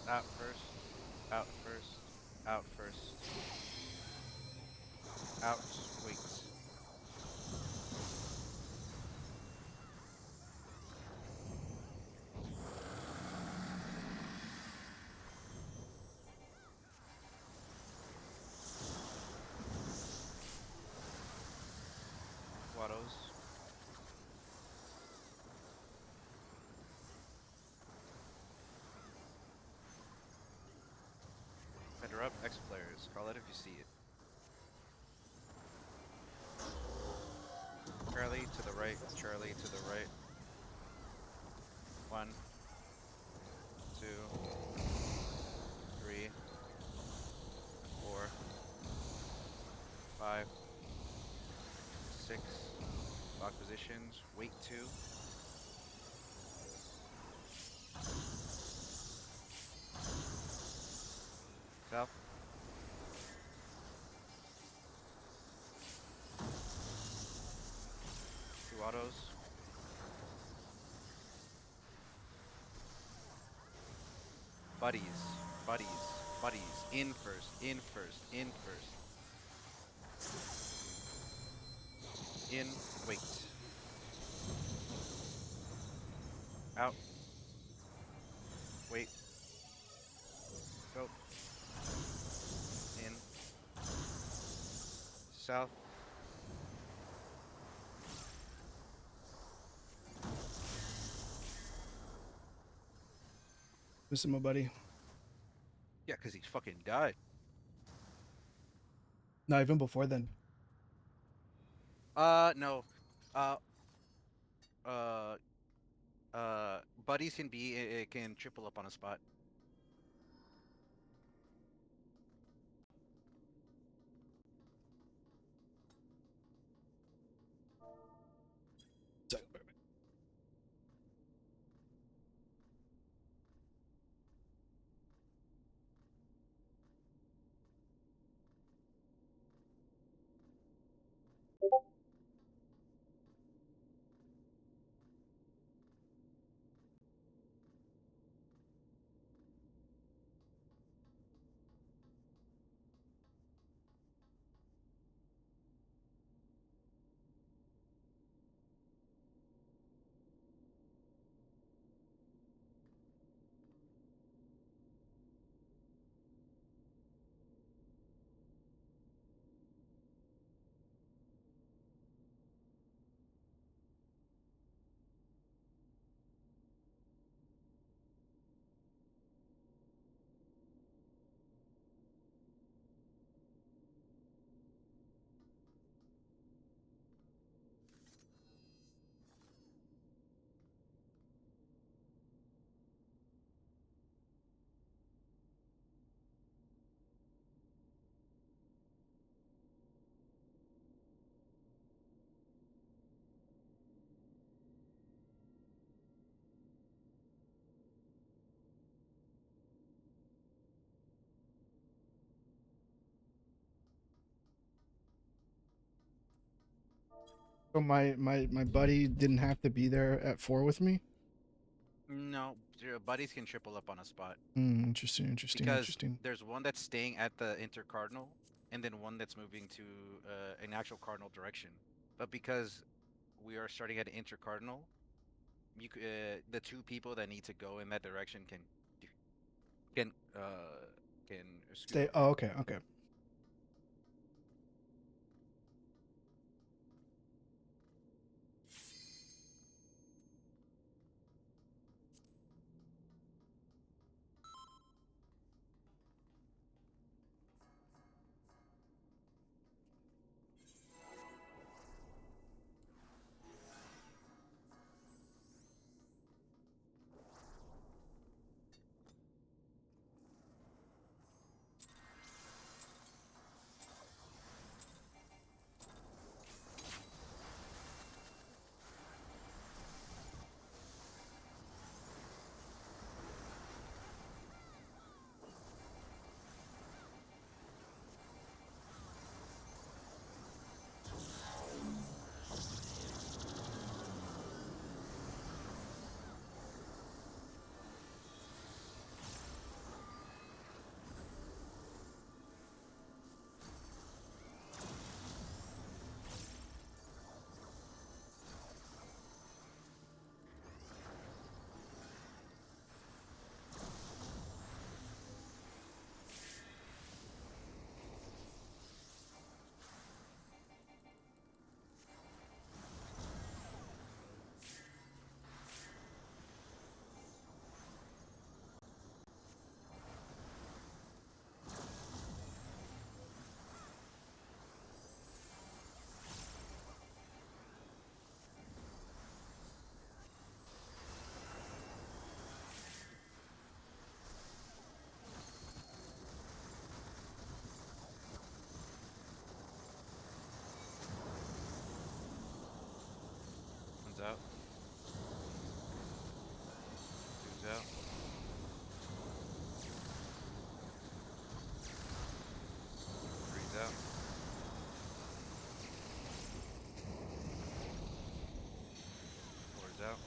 B: Out first. Out first. Out first. Out. Wait. Wattos. Header up. X players. Call it if you see it. Charlie to the right. Charlie to the right. 1, 2, 3, 4, 5, 6. Lock positions. Wait 2. South. Two autos. Buddies. Buddies. Buddies. In first. In first. In first. In. Wait. Out. Wait. Go. In. South.
D: Missing my buddy.
B: Yeah, because he fucking died.
D: No, even before then.
B: No. Uh, uh, buddies can be, it can triple up on a spot.
D: So my buddy didn't have to be there at 4 with me.
B: No, your buddies can triple up on a spot
D: Interesting, interesting,
B: because
D: interesting.
B: there's one that's staying at the intercardinal, and then one that's moving to an actual cardinal direction. But because we are starting at an intercardinal, the two people that need to go in that direction do- can uh can scoot
D: Stay.
B: over.
D: Oh, okay, okay.
B: One's out. Two's out. Three's out. Four's out.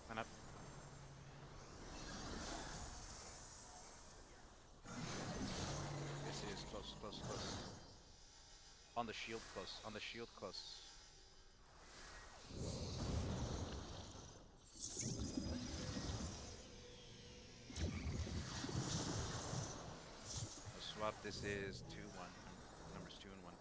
B: And up. This is close, close, close. On the shield, close. On the shield, close. No swap. This is 2-1. Numbers 2 and 1.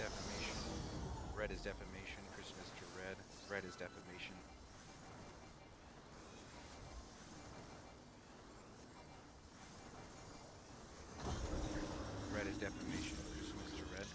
B: defamation. Red is defamation. Christmas to red. Red is defamation. Red is defamation. Christmas to red.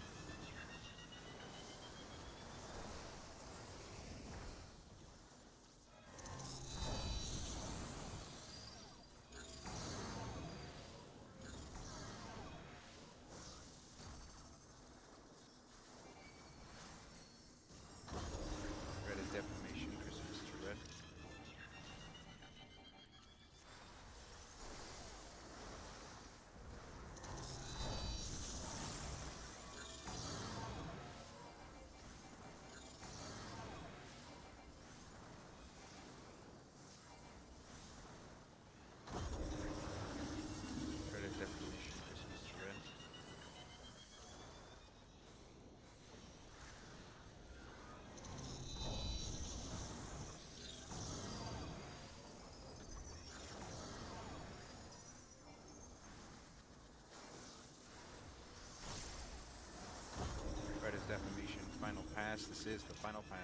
B: Red is defamation. Christmas to red. Red is defamation. Christmas to red. Red is defamation. Final pass. This is the final pass.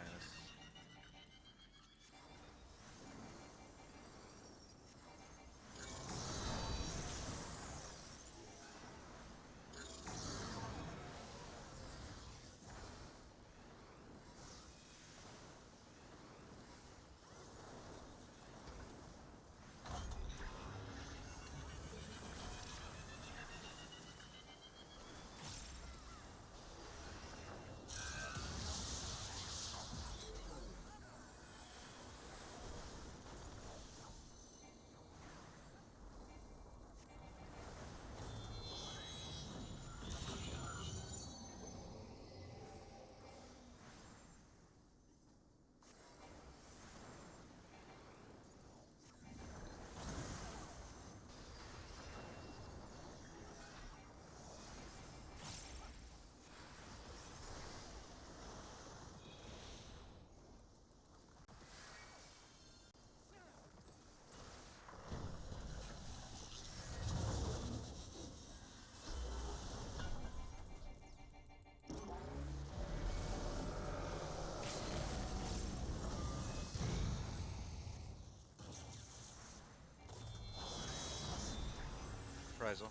B: Reprisal.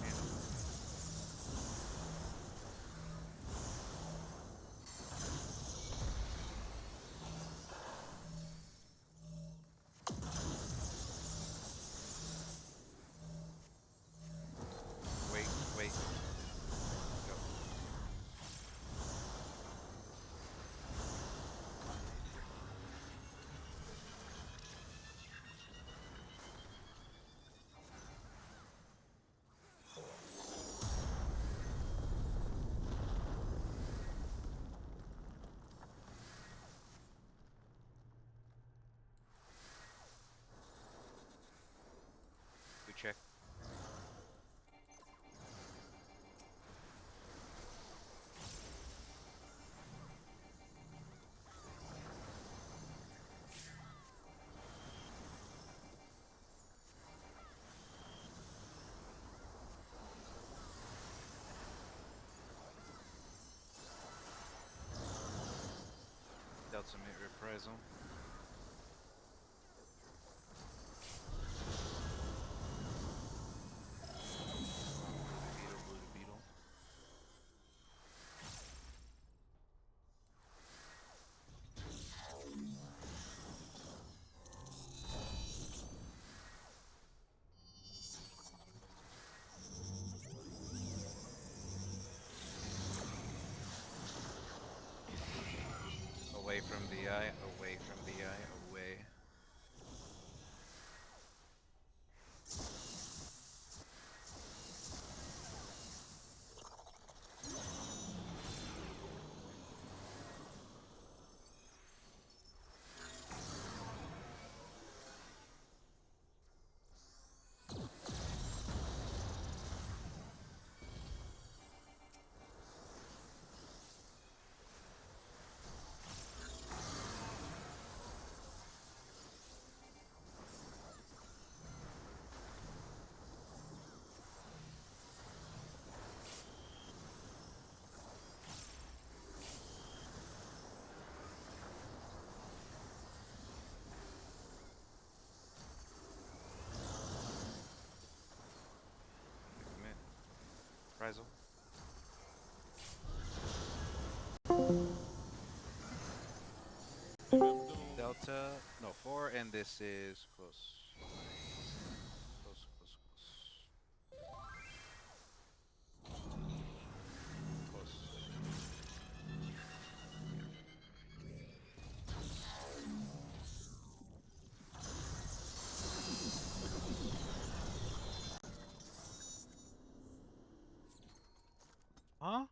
B: Handle. Wait, wait. Go. We check. Dealt submit reprisal. Blue to beetle, blue to beetle. Away from the eye, away from the eye, away. reprisal. Delta, no, 4, and this is close. Close, close, close. Close. Huh?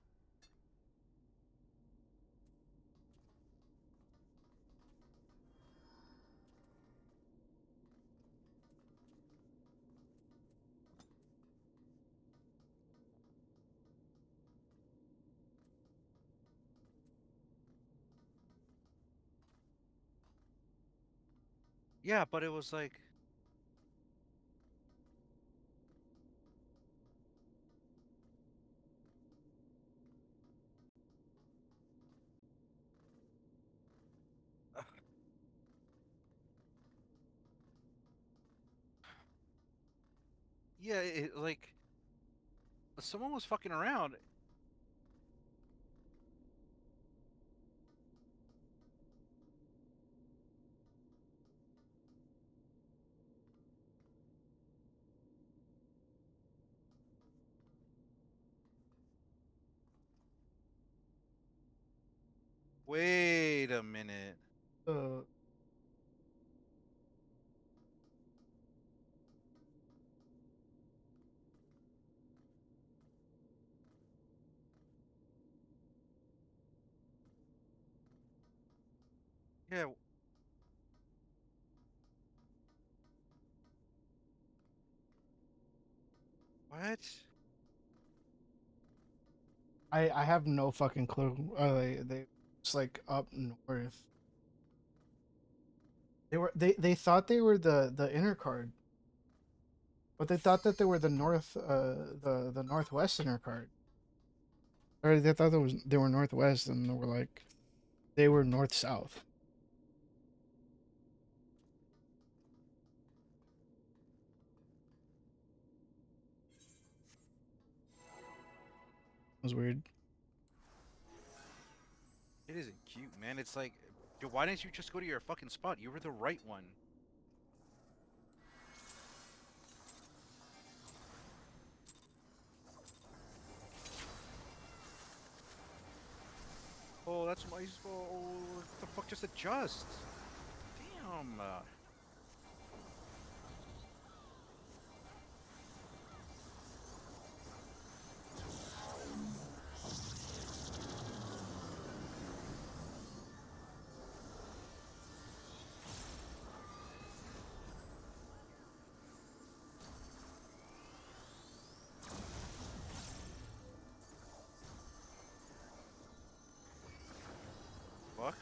B: Yeah, but it was like, yeah, like someone was fucking around. Wait a minute.
D: Uh,
B: Yeah, what?
D: I have no fucking clue. They it's like up north. They thought they were the inner card, but they thought that they were the north the northwest inner card. Or they thought they were northwest, and they were like they were north south. It was weird.
B: It isn't cute, man. It's like, yo, why didn't you just go to your fucking spot? You were the right one. Oh, that's my fault. Oh, what the fuck? Just adjust. Damn. Fuck.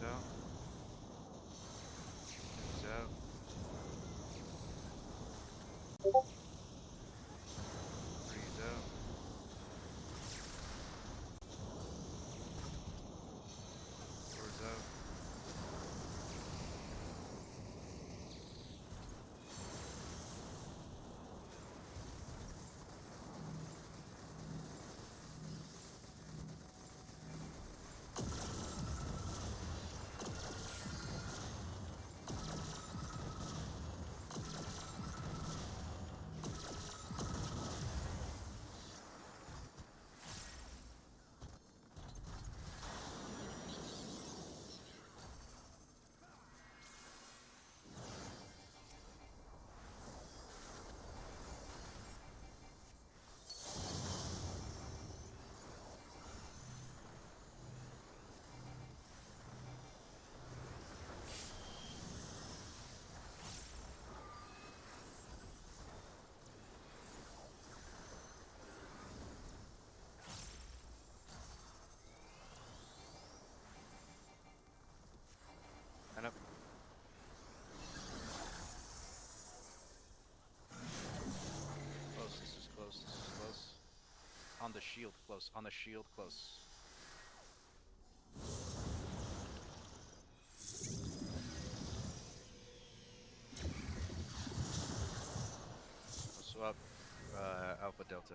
B: Cleans out. Cleans out. Freeze out. Swords out. the shield close. On the shield close. Swap Alpha Delta.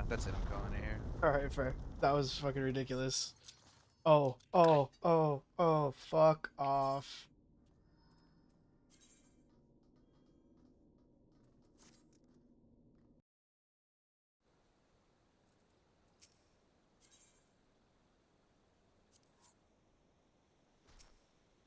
B: That's it. I'm calling it here.
D: All right, fair. That was fucking ridiculous. Oh, fuck off.